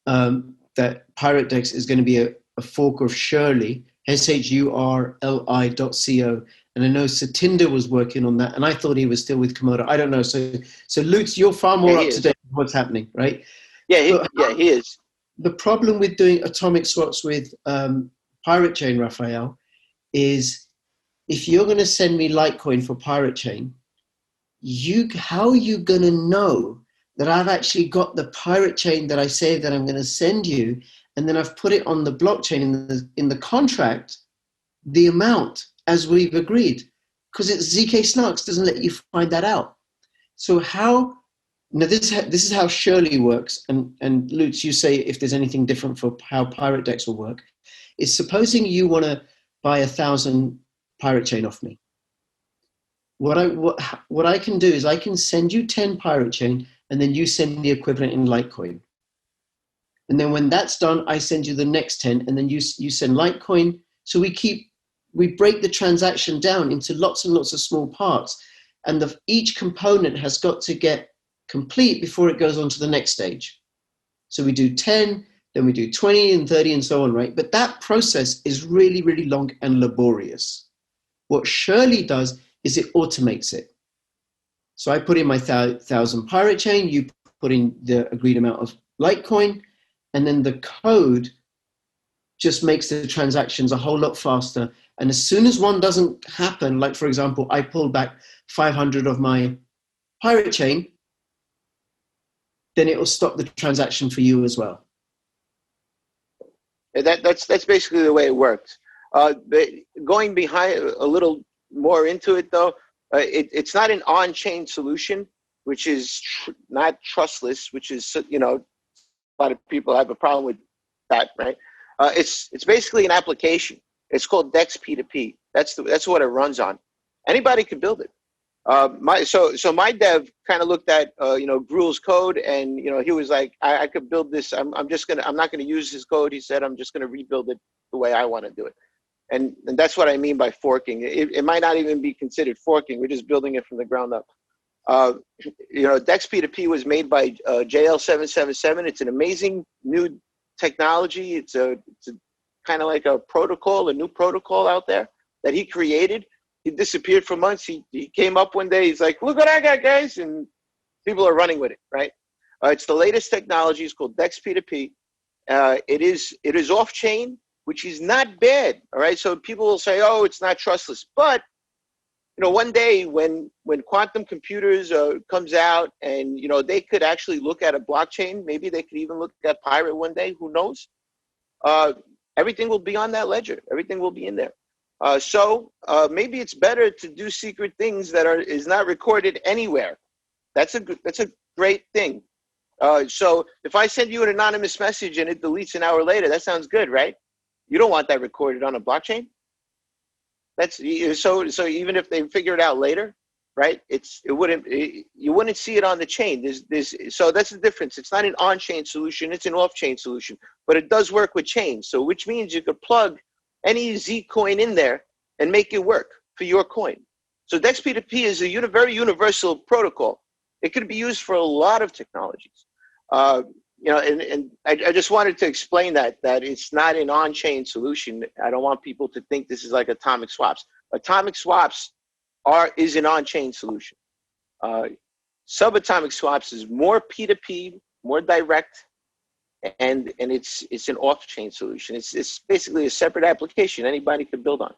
that Pirate DEX is going to be a fork of Shirley, SHURLI.co. And I know Satinder was working on that, and I thought he was still with Komodo. I don't know. So Lutz, you're far more up to date with what's happening, right?
Yeah, he is.
The problem with doing atomic swaps with Pirate Chain, Raphael, is if you're going to send me Litecoin for Pirate Chain, how are you going to know that I've actually got the Pirate Chain that I say that I'm going to send you, and then I've put it on the blockchain in the contract, the amount as we've agreed? Because ZK Snarks doesn't let you find that out. So now this is how Shirley works, and Lutz, you say if there's anything different for how Pirate DEX will work. Is supposing you want to buy 1,000 Pirate Chain off me. What I can do is I can send you 10 Pirate Chain, and then you send the equivalent in Litecoin. And then when that's done, I send you the next 10, and then you send Litecoin. So we break the transaction down into lots and lots of small parts, and each component has got to get complete before it goes on to the next stage. So we do 10, then we do 20 and 30 and so on, right? But that process is really, really long and laborious. What Shirley does is it automates it. So I put in my 1,000 Pirate Chain, you put in the agreed amount of Litecoin, and then the code just makes the transactions a whole lot faster. And as soon as one doesn't happen, like for example, I pull back 500 of my Pirate Chain, then it will stop the transaction for you as well.
That's basically the way it works. Going behind a little more into it though, it's not an on-chain solution, which is not trustless, which is, a lot of people have a problem with that, right? It's basically an application. It's called DEX P2P. That's what it runs on. Anybody could build it. So my dev kind of looked at Gruel's code, and he was like, I could build this. I'm not gonna use his code. He said, I'm just gonna rebuild it the way I want to do it. And that's what I mean by forking. It might not even be considered forking. We're just building it from the ground up. Dex P2P was made by JL777. It's an amazing new technology. It's a kind of like a new protocol out there that he created. He disappeared for months. He came up one day. He's like, look what I got, guys. And people are running with it, right? It's the latest technology. It's called DEX P2P. it is off chain, which is not bad. All right. So people will say, oh, it's not trustless. But, you know, one day when quantum computers comes out and, you know, they could actually look at a blockchain, maybe they could even look at Pirate one day, who knows? Everything will be on that ledger. Everything will be in there. So maybe it's better to do secret things that is not recorded anywhere. That's a great thing. So if I send you an anonymous message and it deletes an hour later, that sounds good, right? You don't want that recorded on a blockchain. That's so even if they figure it out later, right? You wouldn't see it on the chain. So that's the difference. It's not an on-chain solution, it's an off-chain solution, but it does work with chains. So which means you could plug any Z coin in there and make it work for your coin. So DEX P2P is a very universal protocol. It could be used for a lot of technologies. You know, and I just wanted to explain that it's not an on-chain solution. I don't want people to think this is like atomic swaps. Atomic swaps is an on-chain solution. Subatomic swaps is more P2P, more direct, and it's an off-chain solution. It's basically a separate application anybody could build on.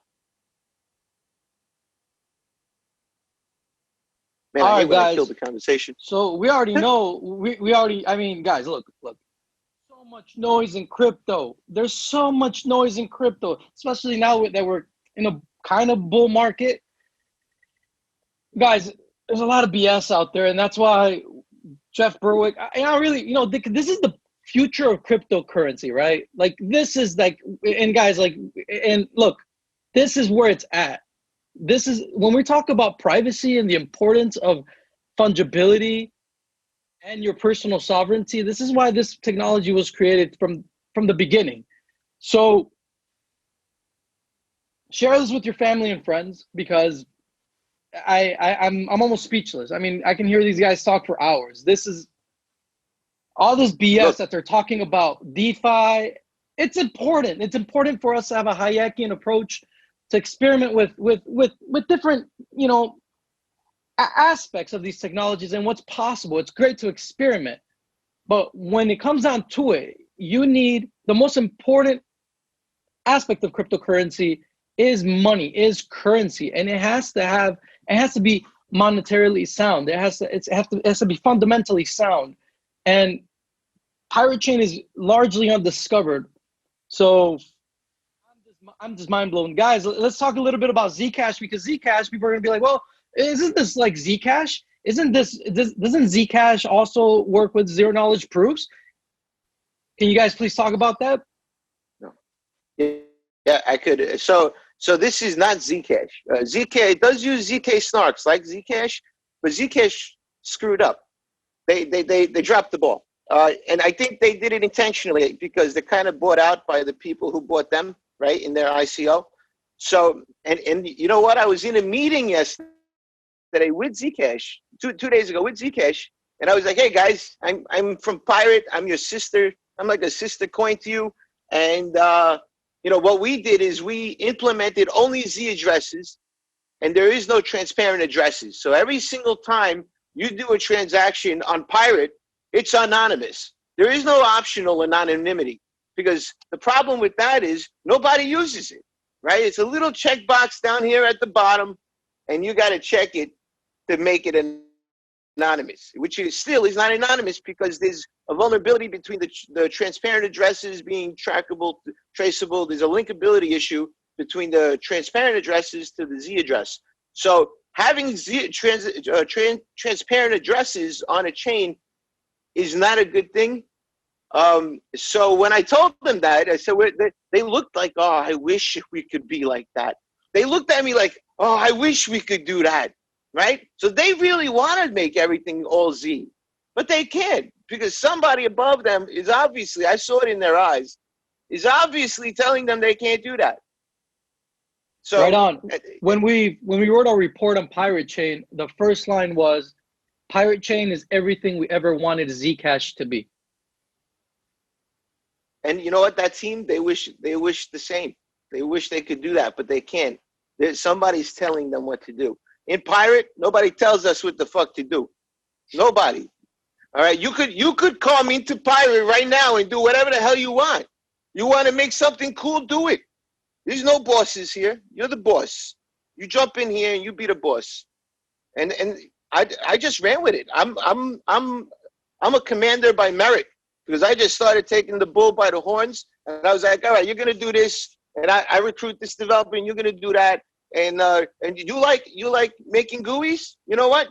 Man,
All
I hate
right,
when I
guys.
kill the conversation.
So we already know, we already, I mean, guys, look, so much noise in crypto. There's so much noise in crypto, especially now that we're in a kind of bull market. Guys, there's a lot of BS out there, and that's why Jeff Berwick, I really, you know, this is the future of cryptocurrency, right? Like, this is like, and guys, like, and look, this is where it's at. This is when we talk about privacy and the importance of fungibility and your personal sovereignty. This is why this technology was created from the beginning. So share this with your family and friends, because I'm almost speechless. I mean, I can hear these guys talk for hours. This is all this BS that they're talking about DeFi. It's important. It's important for us to have a Hayekian approach, to experiment with different, you know, aspects of these technologies and what's possible. It's great to experiment, but when it comes down to it, you need the most important aspect of cryptocurrency is money, is currency, and it has to be monetarily sound. It has to be fundamentally sound, and Pirate Chain is largely undiscovered. So I'm just mind blown. Guys, let's talk a little bit about Zcash, because Zcash, people are gonna be like, well, isn't this like Zcash? Doesn't Zcash also work with zero knowledge proofs? Can you guys please talk about that?
No. Yeah, I could. So this is not Zcash. Zcash does use ZK snarks like Zcash, but Zcash screwed up. They dropped the ball. And I think they did it intentionally, because they're kind of bought out by the people who bought them, right, in their ICO. So, and you know what? I was in a meeting yesterday with Zcash, two days ago with Zcash, and I was like, hey guys, I'm from Pirate. I'm your sister. I'm like a sister coin to you. And you know, what we did is we implemented only Z addresses, and there is no transparent addresses. So every single time you do a transaction on Pirate, it's anonymous. There is no optional anonymity, because the problem with that is nobody uses it, right? It's a little checkbox down here at the bottom, and you got to check it to make it anonymous, which still is not anonymous, because there's a vulnerability between the transparent addresses being trackable, traceable. There's a linkability issue between the transparent addresses to the Z address. So having transparent addresses on a chain is not a good thing. So when I told them that, I said, they looked like, oh, I wish we could be like that. They looked at me like, oh, I wish we could do that, right? So they really want to make everything all Z, but they can't, because somebody above them is obviously, I saw it in their eyes, is obviously telling them they can't do that. So
right on. When we wrote our report on Pirate Chain, the first line was, Pirate Chain is everything we ever wanted Zcash to be.
And you know what, that team, they wish the same. They wish they could do that, but they can't. Somebody's telling them what to do. In Pirate, nobody tells us what the fuck to do. Nobody. All right, you could call me to pirate right now and do whatever the hell you want. You want to make something cool, do it. There's no bosses here. You're the boss. You jump in here and you be the boss. And I just ran with it. I'm a commander by merit, because I just started taking the bull by the horns, and I was like, all right, you're gonna do this, and I recruit this developer, and you're gonna do that, and you like making GUIs. You know what?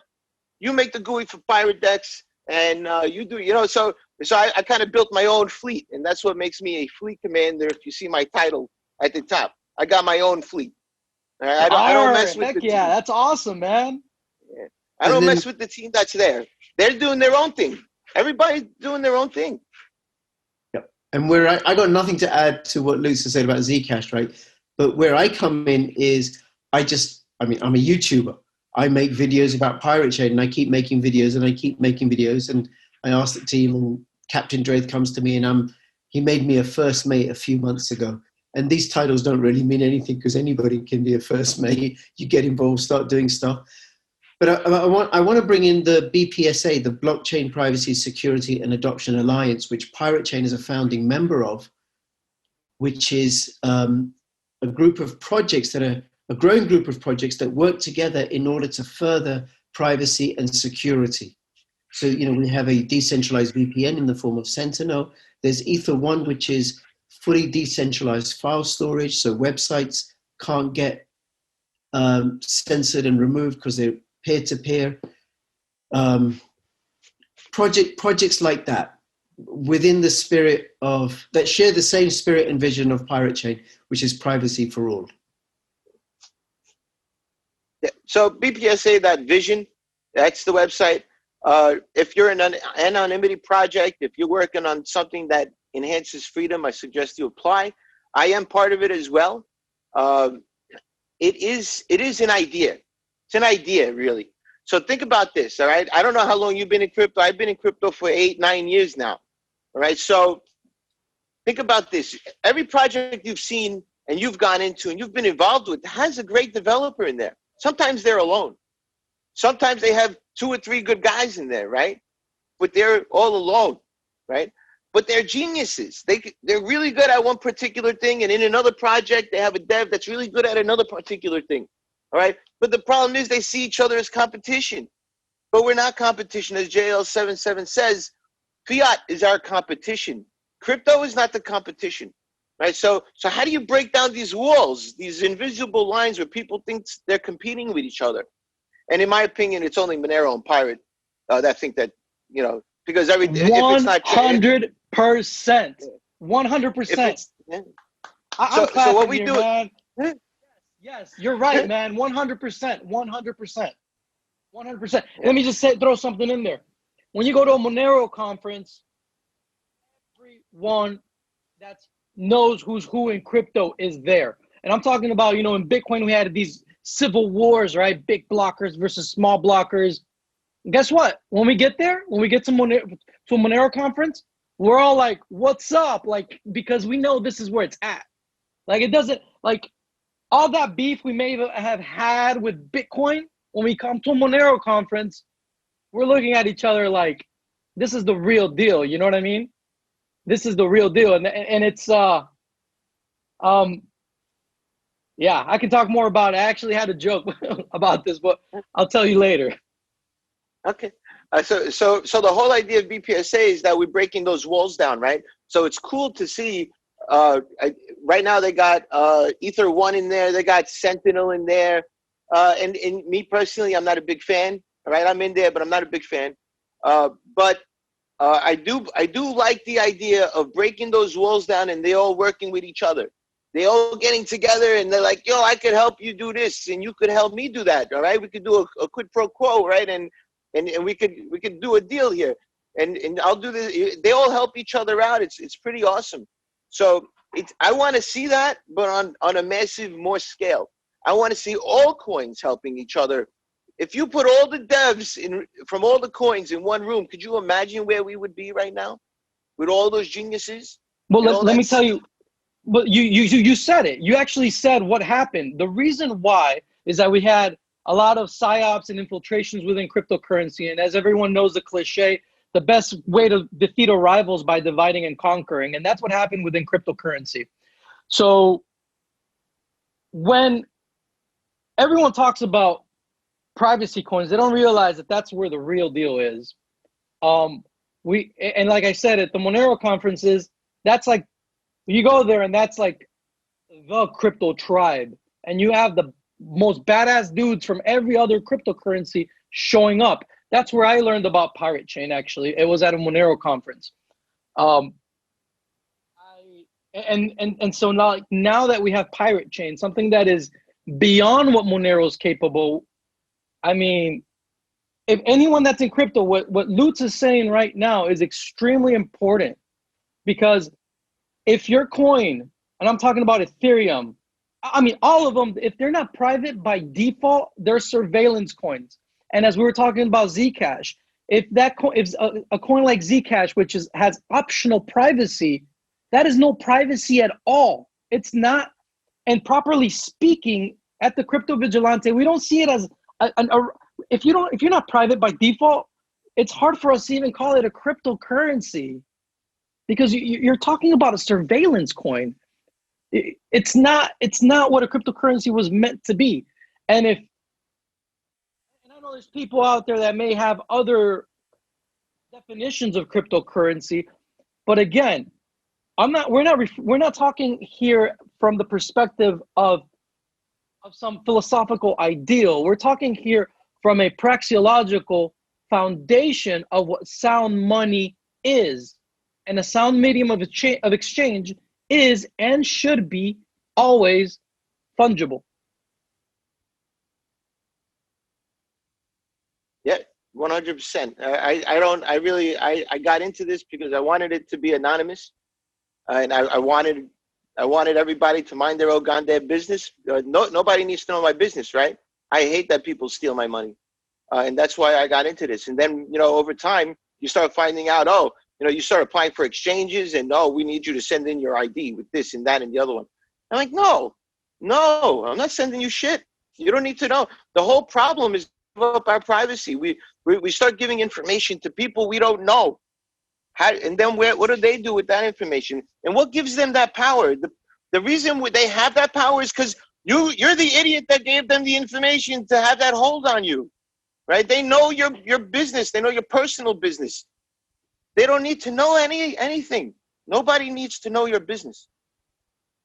You make the GUI for pirate decks, and you do, so I kind of built my own fleet, and that's what makes me a fleet commander. If you see my title at the top, I got my own fleet. I don't mess with the team.
That's awesome, man.
Yeah. I don't mess with the team that's there. They're doing their own thing. Everybody's doing their own thing.
Yep. And where I got nothing to add to what Lucy said about Zcash, right? But where I come in is I'm a YouTuber. I make videos about Pirate Chain, and I keep making videos, and I asked the team, and Captain Draith comes to me, and he made me a first mate a few months ago. And these titles don't really mean anything, because anybody can be a first mate. You get involved, start doing stuff. But I want to bring in the BPSA, the Blockchain Privacy, Security and Adoption Alliance, which Pirate Chain is a founding member of, which is a group of projects a growing group of projects that work together in order to further privacy and security. So, we have a decentralized VPN in the form of Sentinel. There's Ether1, which is fully decentralized file storage, so websites can't get censored and removed because they're peer-to-peer. Projects like that within the spirit that share the same spirit and vision of Pirate Chain, which is privacy for all.
Yeah. So BPSA, that vision, that's the website. If you're in an anonymity project, if you're working on something that enhances freedom, I suggest you apply. I am part of it as well. It is an idea. It's an idea, really. So think about this, all right? I don't know how long you've been in crypto. I've been in crypto for 8-9 years now, all right? So think about this. Every project you've seen and you've gone into and you've been involved with has a great developer in there. Sometimes they're alone. Sometimes they have 2 or 3 good guys in there, right? But they're all alone, right? But they're geniuses. They're really good at one particular thing, and in another project, they have a dev that's really good at another particular thing, all right? But the problem is they see each other as competition. But we're not competition. As JL77 says, fiat is our competition. Crypto is not the competition, right? So how do you break down these walls, these invisible lines where people think they're competing with each other? And in my opinion, it's only Monero and Pirate that think that, because everything.
100%. 100%.
So what we do,
man. Yes, you're right, man. 100%. 100%. 100%. Let me just throw something in there. When you go to a Monero conference, everyone that knows who's who in crypto is there. And I'm talking about, in Bitcoin, we had these civil wars, right? Big blockers versus small blockers. Guess what? When we get there, when we get to a Monero conference, we're all like, what's up? Like, because we know this is where it's at. Like, it doesn't, like, all that beef we may have had with Bitcoin, when we come to a Monero conference, we're looking at each other like, this is the real deal. You know what I mean? This is the real deal. And it's, yeah, I can talk more about it. I actually had a joke about this, but I'll tell you later.
Okay. So the whole idea of BPSA is that we're breaking those walls down, right? So it's cool to see. Right now they got Ether1 in there. They got Sentinel in there. And me personally, I'm not a big fan. All right, I'm in there, but I'm not a big fan. But I do like the idea of breaking those walls down, and they all working with each other. They all getting together, and they're like, yo, I could help you do this, and you could help me do that. All right, we could do a quid pro quo, right? And we could do a deal here, and I'll do this. They all help each other out. It's pretty awesome. So I want to see that, but on a massive more scale. I want to see all coins helping each other. If you put all the devs from all the coins in one room, could you imagine where we would be right now with all those geniuses?
Well, let me tell you. But you said it. You actually said what happened. The reason why is that we had a lot of psyops and infiltrations within cryptocurrency. And as everyone knows, the cliche, the best way to defeat a rival is by dividing and conquering. And that's what happened within cryptocurrency. So when everyone talks about privacy coins, they don't realize that that's where the real deal is. And like I said, at the Monero conferences, that's like, you go there and that's like the crypto tribe. And you have the most badass dudes from every other cryptocurrency showing up. That's where I learned about Pirate Chain, actually. It was at a Monero conference. So now that we have Pirate Chain, something that is beyond what Monero is capable, I mean, if anyone that's in crypto, what Lutz is saying right now is extremely important, because if your coin, and I'm talking about Ethereum, I mean, all of them, if they're not private by default, they're surveillance coins. And as we were talking about Zcash, if a coin like Zcash, which has optional privacy, that is no privacy at all. It's not. And properly speaking, at the Crypto Vigilante, we don't see it as if you're not private by default, it's hard for us to even call it a cryptocurrency, because you're talking about a surveillance coin. It's not what a cryptocurrency was meant to be. And I know there's people out there that may have other definitions of cryptocurrency, but again, we're not talking here from the perspective of some philosophical ideal. We're talking here from a praxeological foundation of what sound money is. And a sound medium of exchange is and should be always fungible.
Yeah, 100%. I got into this because I wanted it to be anonymous, and I wanted everybody to mind their own goddamn business. Nobody needs to know my business, right? I hate that people steal my money, and that's why I got into this. And then, over time, you start finding out, you start applying for exchanges, and we need you to send in your ID with this and that and the other one. I'm like, no, I'm not sending you shit. You don't need to know. The whole problem is give up our privacy. We start giving information to people we don't know. And then what do they do with that information? And what gives them that power? The reason they have that power is because you're the idiot that gave them the information to have that hold on you, right? They know your business. They know your personal business. They don't need to know anything. Nobody needs to know your business.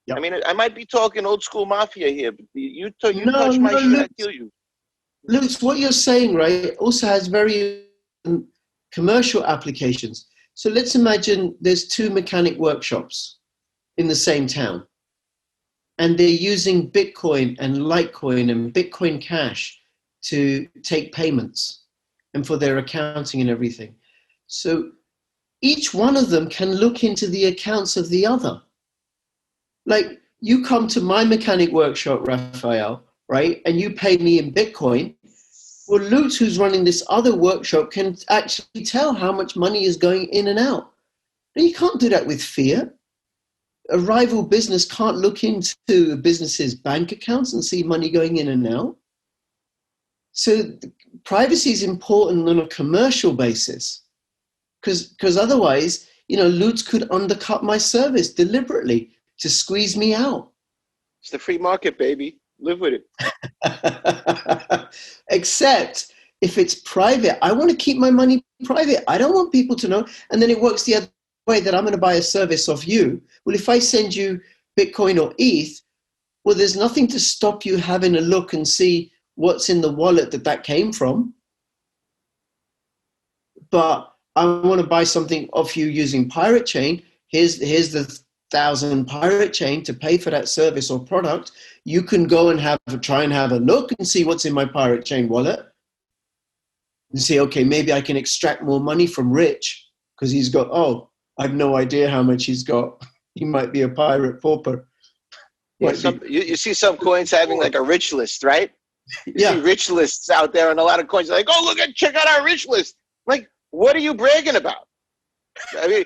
Yep. I mean, I might be talking old school mafia here, but you touch my shit, I kill you.
Lutz, what you're saying, right, also has very commercial applications. So let's imagine there's two mechanic workshops in the same town, and they're using Bitcoin and Litecoin and Bitcoin Cash to take payments and for their accounting and everything. So each one of them can look into the accounts of the other. Like, you come to my mechanic workshop, Raphael, right, and you pay me in Bitcoin. Well, Lutz, who's running this other workshop, can actually tell how much money is going in and out. And you can't do that with fiat. A rival business can't look into a business's bank accounts and see money going in and out. So privacy is important on a commercial basis, because otherwise, Lutz could undercut my service deliberately to squeeze me out.
It's the free market, baby. Live with it.
Except if it's private, I want to keep my money private. I don't want people to know. And then it works the other way, that I'm going to buy a service off you. Well, if I send you Bitcoin or ETH, well, there's nothing to stop you having a look and see what's in the wallet that came from. But I want to buy something off you using Pirate Chain. Here's the 1,000 Pirate Chain to pay for that service or product. You can go and try and have a look and see what's in my Pirate Chain wallet and say, okay, maybe I can extract more money from Rich, because he's got, I have no idea how much he's got. He might be a pirate pauper.
Yeah, you see some coins having like a rich list, right? You see rich lists out there, and a lot of coins are like, check out our rich list. Like, what are you bragging about? I mean,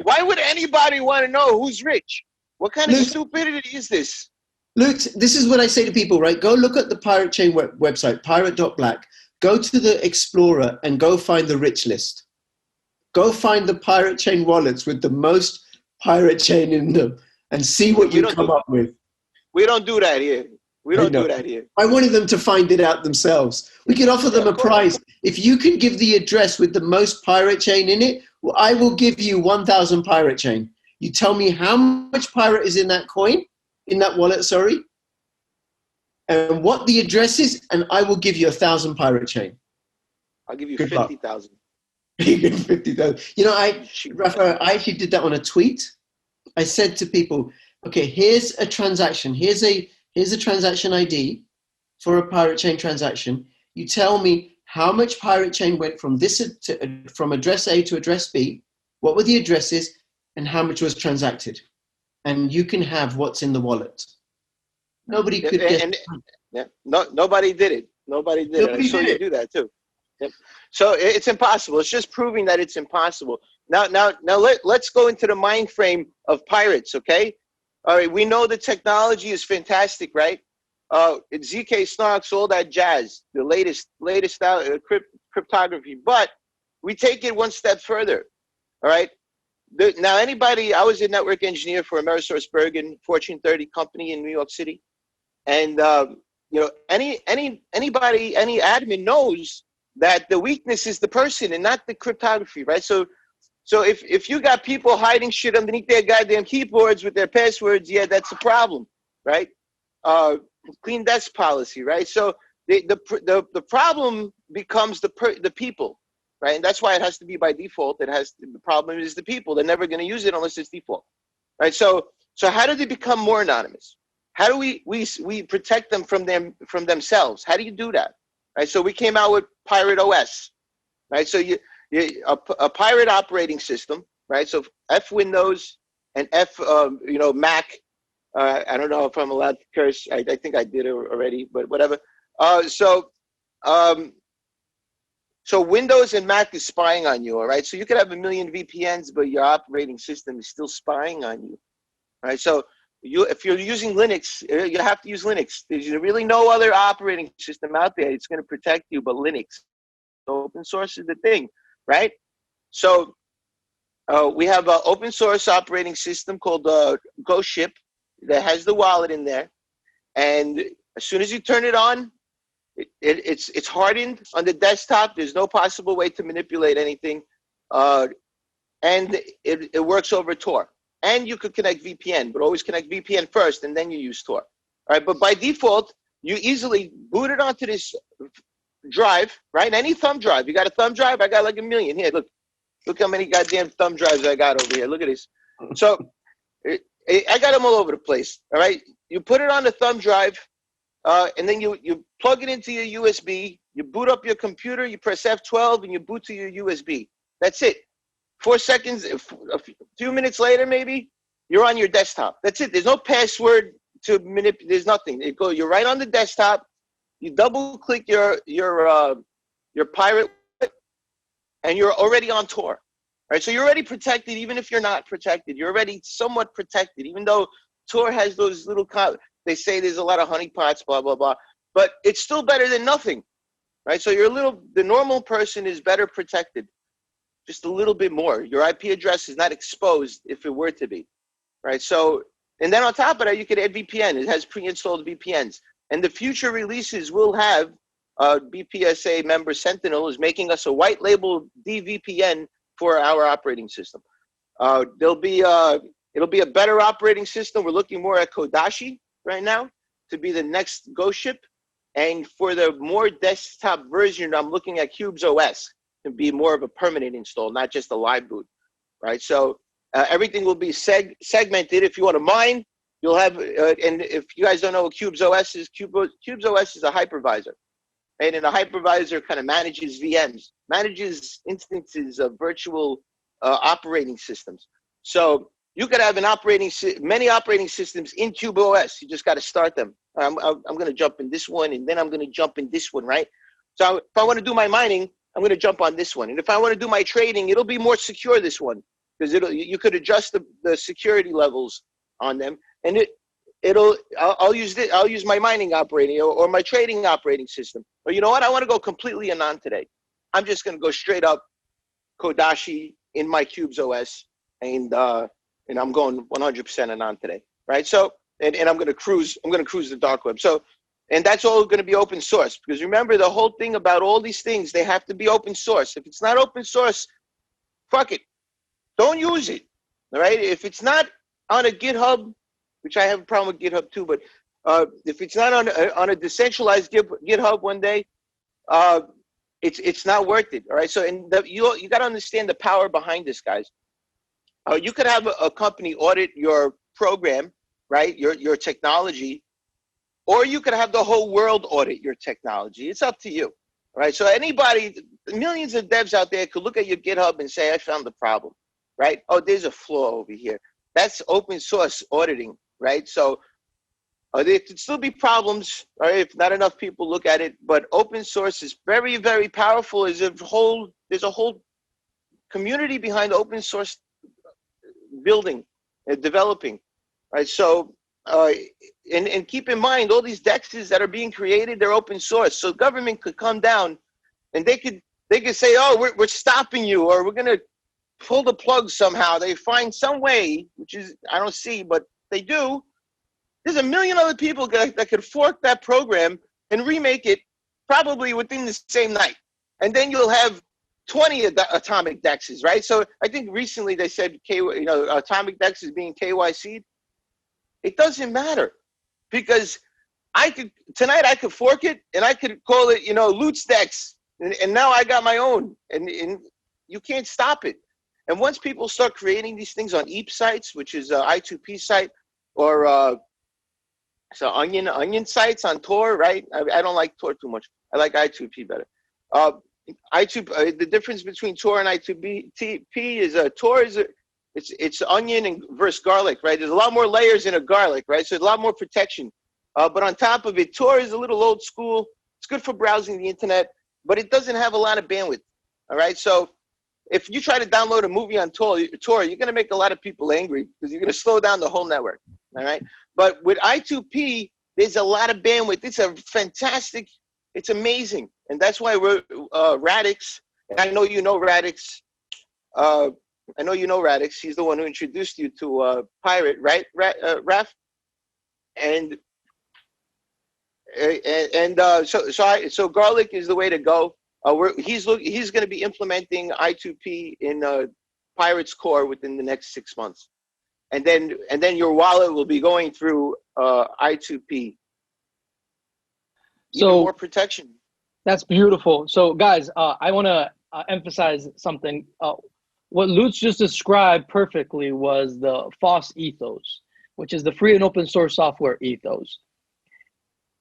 why would anybody want to know who's rich? What kind of stupidity is this?
Luke, this is what I say to people, right? Go look at the Pirate Chain website, pirate.black. Go to the Explorer and go find the rich list. Go find the pirate chain wallets with the most pirate chain in them and see what you come up with.
We don't do that here. We don't do that here.
I wanted them to find it out themselves. We could offer them a prize. If you can give the address with the most pirate chain in it, well, I will give you 1,000 pirate chain. You tell me how much pirate is in that coin, in that wallet, sorry, and what the address is, and I will give you 1,000 pirate chain.
I'll give you 50,000.
You give 50,000. You know, Rafa, I actually did that on a tweet. I said to people, okay, here's a transaction. Here's a transaction ID for a pirate chain transaction. You tell me how much pirate chain went from from address A to address B, what were the addresses, and how much was transacted. And you can have what's in the wallet. Nobody could get
nobody did it. Nobody did it. I saw you do that too. Yep. So it's impossible. It's just proving that it's impossible. Now let's go into the mind frame of pirates, okay? All right, we know the technology is fantastic, right? It's ZK Snarks, all that jazz, the latest cryptography. But we take it one step further, all right? Now, I was a network engineer for AmerisourceBergen, Fortune 30 company in New York City. And, you know, any admin knows that the weakness is the person and not the cryptography, right? So if you got people hiding shit underneath their goddamn keyboards with their passwords, yeah, that's a problem, right? Clean desk policy, right? So the problem becomes the people, right? And that's why it has to be by default. The problem is the people. They're never going to use it unless it's default, right? So how do they become more anonymous? How do we protect them from themselves? How do you do that, right? So we came out with Pirate OS, right? So a pirate operating system, right? So F Windows and F Mac. I don't know if I'm allowed to curse. I think I did it already, but whatever. So Windows and Mac is spying on you, all right? So you could have 1 million VPNs, but your operating system is still spying on you, right? So if you're using Linux, you have to use Linux. There's really no other operating system out there that's going to protect you but Linux. So open source is the thing, right? So we have an open source operating system called GoShip that has the wallet in there. And as soon as you turn it on, it's hardened on the desktop. There's no possible way to manipulate anything. And it works over Tor. And you could connect VPN, but always connect VPN first, and then you use Tor. All right, but by default, you easily boot it onto this drive, right? Any thumb drive. You got a thumb drive? I got like 1 million. Here, look how many goddamn thumb drives I got over here. Look at this. So I got them all over the place. All right, you put it on the thumb drive, and then you plug it into your USB. You boot up your computer. You press F12, and you boot to your USB. That's it. 4 seconds, a few minutes later, maybe you're on your desktop. That's it. There's no password to manipulate. There's nothing. You're right on the desktop. You double click your pirate, and you're already on Tor. All right, so you're already protected, even if you're not protected. You're already somewhat protected, even though Tor has those little. They say there's a lot of honeypots, blah blah blah, but it's still better than nothing, right? So the normal person is better protected. Just a little bit more. Your IP address is not exposed if it were to be, right? So, and then on top of that, you could add VPN. It has pre-installed VPNs. And the future releases will have BPSA member Sentinel is making us a white label DVPN for our operating system. It'll be a better operating system. We're looking more at Kodashi right now to be the next GoShip. And for the more desktop version, I'm looking at Cubes OS. To be more of a permanent install, not just a live boot, right? So everything will be segmented. If you want to mine, you'll have, and if you guys don't know what Cubes OS is, Cubes OS is a hypervisor, right? And a hypervisor kind of manages VMs, manages instances of virtual operating systems. So you could have many operating systems in Cube OS. You just got to start them. I'm going to jump in this one, and then I'm going to jump in this one, right? So if I want to do my mining, I'm going to jump on this one. And if I want to do my trading, it'll be more secure, this one, because you could adjust the security levels on them. And I'll use my mining operating or my trading operating system. Or you know what? I want to go completely anon today. I'm just going to go straight up Kodashi in my Cubes OS, and I'm going 100% anon today, right? So, and I'm going to cruise the dark web. So, and that's all going to be open source, because remember, the whole thing about all these things, they have to be open source. If it's not open source, fuck it, don't use it. All right. If it's not on a GitHub, which I have a problem with GitHub too, but if it's not on a decentralized GitHub one day, it's not worth it. All right. So, and you got to understand the power behind this, guys. You could have a company audit your program, right? Your technology, or you could have the whole world audit your technology. It's up to you. All right. So anybody, millions of devs out there could look at your GitHub and say, I found the problem, right? Oh, there's a flaw over here. That's open source auditing, right? So there could still be problems, right, if not enough people look at it, but open source is very, very powerful. There's a whole community behind open source building and developing, right? So, and keep in mind, all these DEXs that are being created, they're open source. So government could come down and they could say, oh, we're stopping you, or we're going to pull the plug somehow. They find some way, which is, I don't see, but they do. There's a million other people that could fork that program and remake it probably within the same night. And then you'll have 20 atomic DEXs, right? So I think recently they said, atomic DEX is being KYC'd. It doesn't matter, because tonight I could fork it and I could call it, Loot's DEX. And now I got my own, and you can't stop it. And once people start creating these things on EAP sites, which is an I2P site, or so onion sites on Tor, right? I don't like Tor too much. I like I2P better. The difference between Tor and I2P is Tor is it's onion and versus garlic, right? There's a lot more layers in a garlic, right? So a lot more protection. But on top of it, Tor is a little old school. It's good for browsing the internet, but it doesn't have a lot of bandwidth. All right. So if you try to download a movie on Tor, you're going to make a lot of people angry, because you're going to slow down the whole network. All right. But with I2P, there's a lot of bandwidth. It's amazing. And that's why we're Radix. And I know you know Radix. He's the one who introduced you to Pirate, right, Raf? So garlic is the way to go. He's going to be implementing I2P in Pirate's core within the next 6 months, and then your wallet will be going through I2P. Even more protection.
That's beautiful. So guys, I want to emphasize something. What Lutz just described perfectly was the FOSS ethos, which is the free and open source software ethos.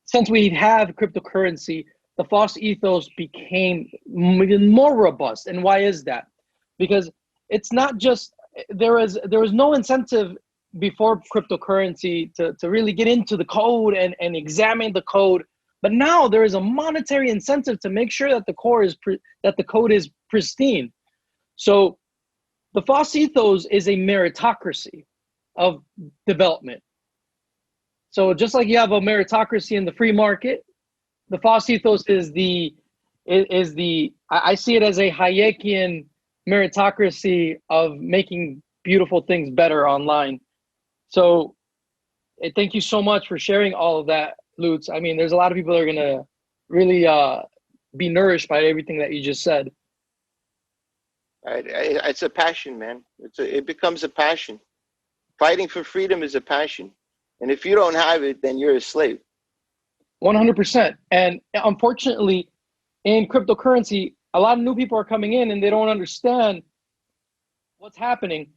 Since we have cryptocurrency, the FOSS ethos became more robust. And why is that? Because it's not just, there was no incentive before cryptocurrency to really get into the code and examine the code. But now there is a monetary incentive to make sure that the code is pristine. So the FOSS ethos is a meritocracy of development. So just like you have a meritocracy in the free market, the FOSS ethos I see it as a Hayekian meritocracy of making beautiful things better online. So thank you so much for sharing all of that, Lutz. I mean, there's a lot of people that are gonna really be nourished by everything that you just said.
It's a passion, man. It becomes a passion. Fighting for freedom is a passion. And if you don't have it, then you're a slave.
100%. And unfortunately, in cryptocurrency, a lot of new people are coming in and they don't understand what's happening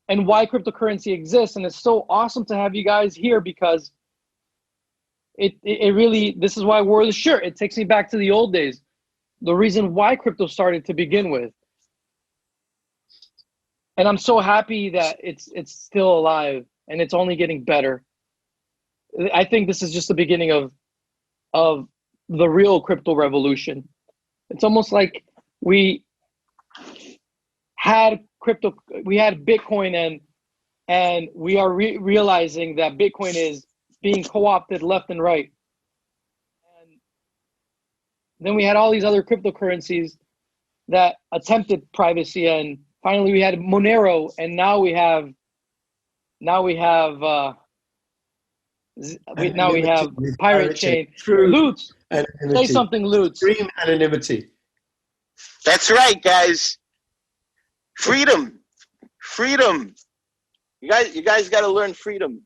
and why cryptocurrency exists. And it's so awesome to have you guys here, because it really, this is why I wore the shirt. It takes me back to the old days, the reason why crypto started to begin with. And I'm so happy that it's still alive and it's only getting better. I think this is just the beginning of the real crypto revolution. It's almost like we had Bitcoin and we are realizing that Bitcoin is being co-opted left and right. And then we had all these other cryptocurrencies that attempted privacy, and finally we had Monero, and now we have Pirate Chain.
True
Lutz,
anonymity.
say something, Lutz.
Extreme anonymity.
That's right, guys. Freedom. Freedom. You guys got to learn freedom.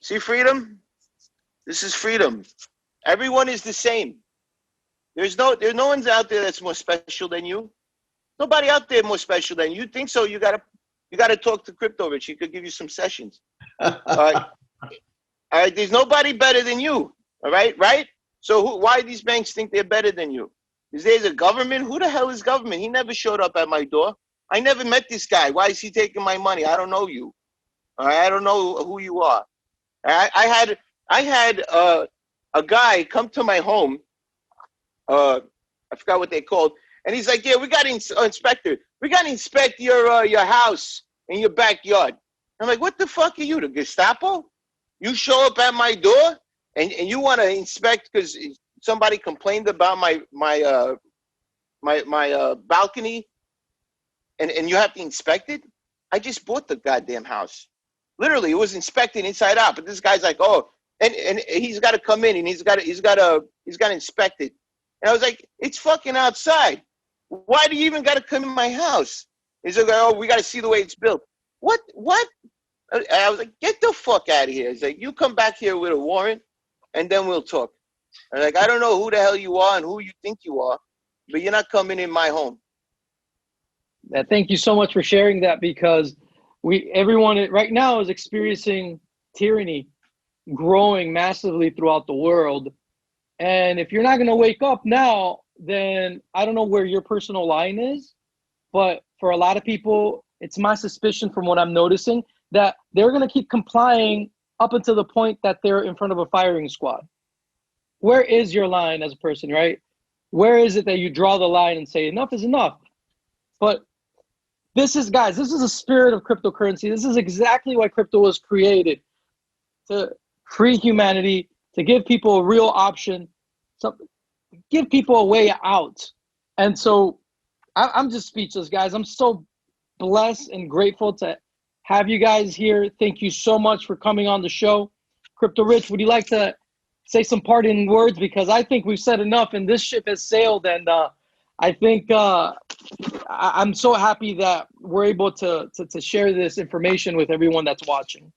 See freedom? This is freedom. Everyone is the same. There's no one's out there that's more special than you. Nobody out there more special than you. You think so? You gotta talk to Crypto Rich. He could give you some sessions. All right. There's nobody better than you. All right. Right. So why these banks think they're better than you? Is there's a government? Who the hell is government? He never showed up at my door. I never met this guy. Why is he taking my money? I don't know you. All right. I don't know who you are. I had a guy come to my home. I forgot what they called, and he's like, "Yeah, we got to inspector. We got to inspect your house and your backyard." I'm like, "What the fuck are you, the Gestapo? You show up at my door and you want to inspect because somebody complained about my balcony, and you have to inspect it? I just bought the goddamn house. Literally, it was inspected inside out. But this guy's like, oh, and he's got to come in and he's got to inspect it." And I was like, "It's fucking outside. Why do you even got to come in my house?" He's like, "Oh, we got to see the way it's built." What? And I was like, "Get the fuck out of here." He's like, "You come back here with a warrant, and then we'll talk." I'm like, "I don't know who the hell you are and who you think you are, but you're not coming in my home."
Thank you so much for sharing that, because everyone right now is experiencing tyranny growing massively throughout the world. And if you're not going to wake up now, then I don't know where your personal line is. But for a lot of people, it's my suspicion from what I'm noticing that they're going to keep complying up until the point that they're in front of a firing squad. Where is your line as a person, right? Where is it that you draw the line and say enough is enough? But this is a spirit of cryptocurrency. This is exactly why crypto was created, to free humanity, to give people a real option, give people a way out. And so I'm just speechless, guys. I'm so blessed and grateful to have you guys here. Thank you so much for coming on the show. Crypto Rich, would you like to say some parting words? Because I think we've said enough and this ship has sailed. And I think I'm so happy that we're able to share this information with everyone that's watching.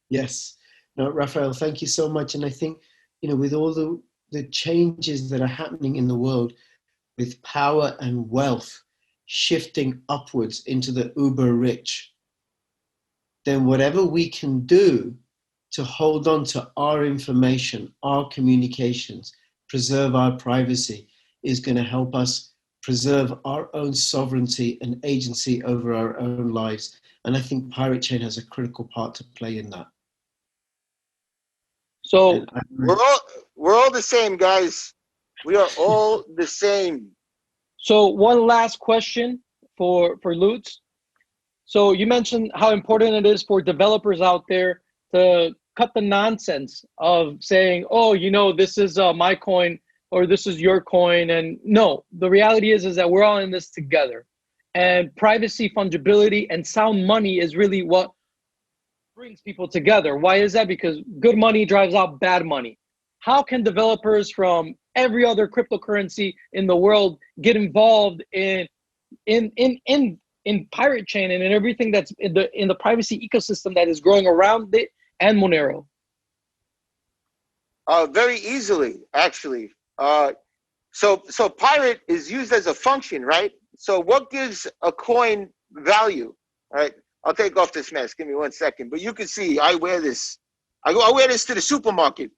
Yes. No, Raphael, thank you so much. And I think, with all the changes that are happening in the world, with power and wealth shifting upwards into the uber rich, then whatever we can do to hold on to our information, our communications, preserve our privacy, is going to help us preserve our own sovereignty and agency over our own lives. And I think Pirate Chain has a critical part to play in that.
So
we're all the same, guys. We are all the same.
So one last question for Lutz. So you mentioned how important it is for developers out there to cut the nonsense of saying, "Oh, this is my coin," or "This is your coin." And no, the reality is that we're all in this together. And privacy, fungibility, and sound money is really what brings people together. Why is that? Because good money drives out bad money. How can developers from every other cryptocurrency in the world get involved in Pirate Chain and in everything that's in the privacy ecosystem that is growing around it and Monero?
Very easily, actually. So Pirate is used as a function, right? So what gives a coin value? All right. I'll take off this mask. Give me 1 second. But you can see I wear this. I wear this to the supermarket.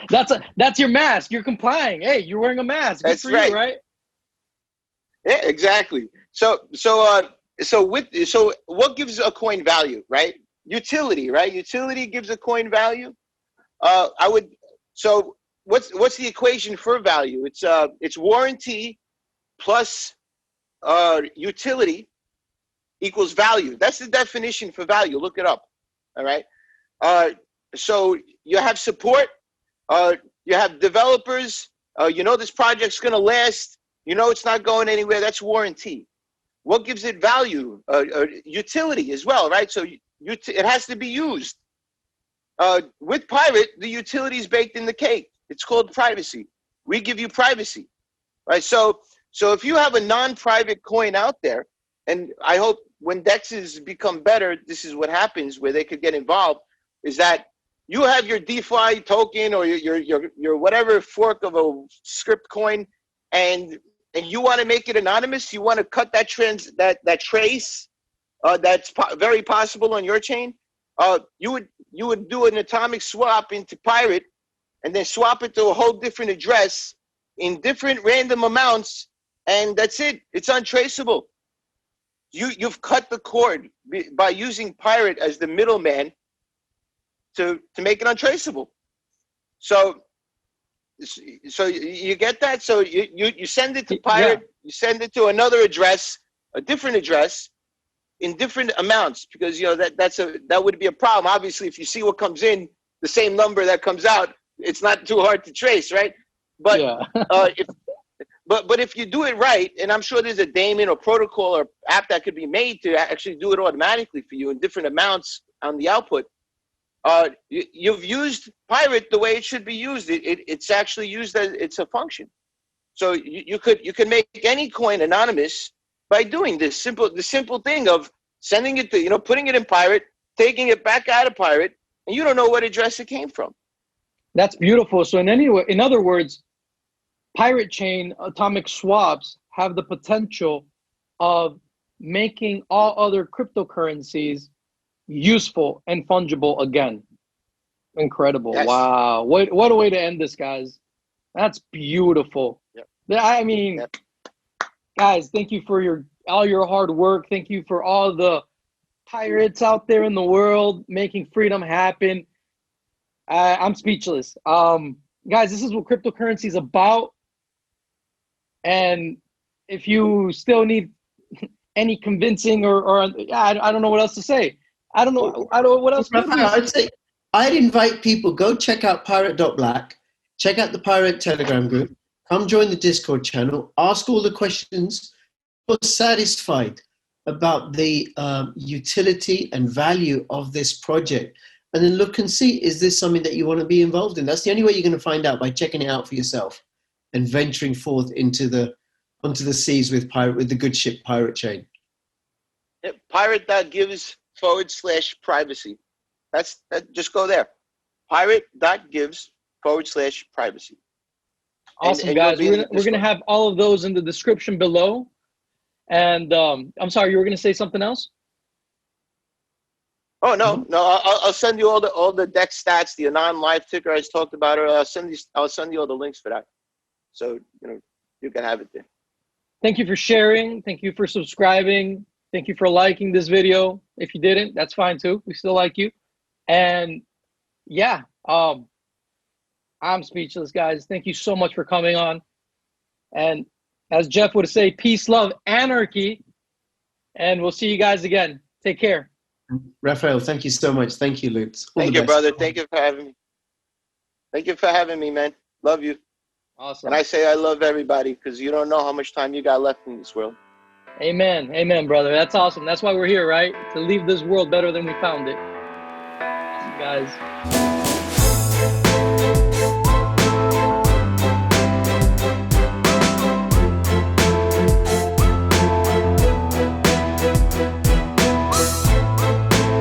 That's your mask. You're complying. Hey, you're wearing a mask.
That's
Good for you, right?
Yeah, exactly. So what gives a coin value, right? Utility, right? Utility gives a coin value. So what's the equation for value? It's warranty plus utility equals value. That's the definition for value. Look it up. All right. So you have support. You have developers You know this project's going to last. You know it's not going anywhere. That's warranty. What gives it value? Utility as well, right? So it has to be used. With Pirate, the utility is baked in the cake. It's called privacy. We give you privacy, right? So if you have a non-private coin out there, and I hope when DEXs become better, this is what happens where they could get involved, is that you have your DeFi token or your whatever fork of a script coin, and you want to make it anonymous. You want to cut that trace that's very possible on your chain. You would do an atomic swap into Pirate, and then swap it to a whole different address in different random amounts, and that's it. It's untraceable. You've cut the cord by using Pirate as the middleman to make it untraceable. So you get that? So you send it to Pirate, yeah. You send it to another address, a different address, in different amounts, because that would be a problem. Obviously, if you see what comes in, the same number that comes out, it's not too hard to trace, right? But yeah. But if you do it right, and I'm sure there's a daemon or protocol or app that could be made to actually do it automatically for you in different amounts on the output, you've used Pirate the way it should be used. It's actually used as it's a function. So you could make any coin anonymous by doing the simple thing of sending it to, putting it in Pirate, taking it back out of Pirate, and you don't know what address it came from.
That's beautiful. So in other words, Pirate chain atomic swaps have the potential of making all other cryptocurrencies useful and fungible again. Incredible. Yes. Wow. What a way to end this, guys. That's beautiful. Yep. I mean, yep. Guys, thank you for all your hard work. Thank you for all the pirates out there in the world making freedom happen. I'm speechless. Guys, this is what cryptocurrency is about. And if you still need any convincing or I don't know what else to say. I don't know what else.
I'd invite people, go check out pirate.black, check out the Pirate Telegram group, come join the Discord channel, ask all the questions. You're satisfied about the utility and value of this project. And then look and see, is this something that you want to be involved in? That's the only way you're going to find out, by checking it out for yourself and venturing forth onto the seas with the good ship Pirate chain.
Yeah, pirate.gives/privacy. Just go there. Pirate.gives/privacy.
Awesome, guys. We're gonna have all of those in the description below. And I'm sorry, you were gonna say something else?
Oh no, I'll send you all the DEX stats, the non-live ticker I just talked about, or I'll send you all the links for that, so you can have it there.
Thank you for sharing. Thank you for subscribing. Thank you for liking this video. If you didn't, that's fine too. We still like you. And yeah, I'm speechless, guys. Thank you so much for coming on. And as Jeff would say, peace, love, anarchy. And we'll see you guys again. Take care.
Raphael, thank you so much. Thank you, Lutz.
Thank you, brother. Thank you for having me. Thank you for having me, man. Love you.
Awesome.
And I say I love everybody, because you don't know how much time you got left in this world.
Amen. Amen, brother. That's awesome. That's why we're here, right? To leave this world better than we found it. Guys.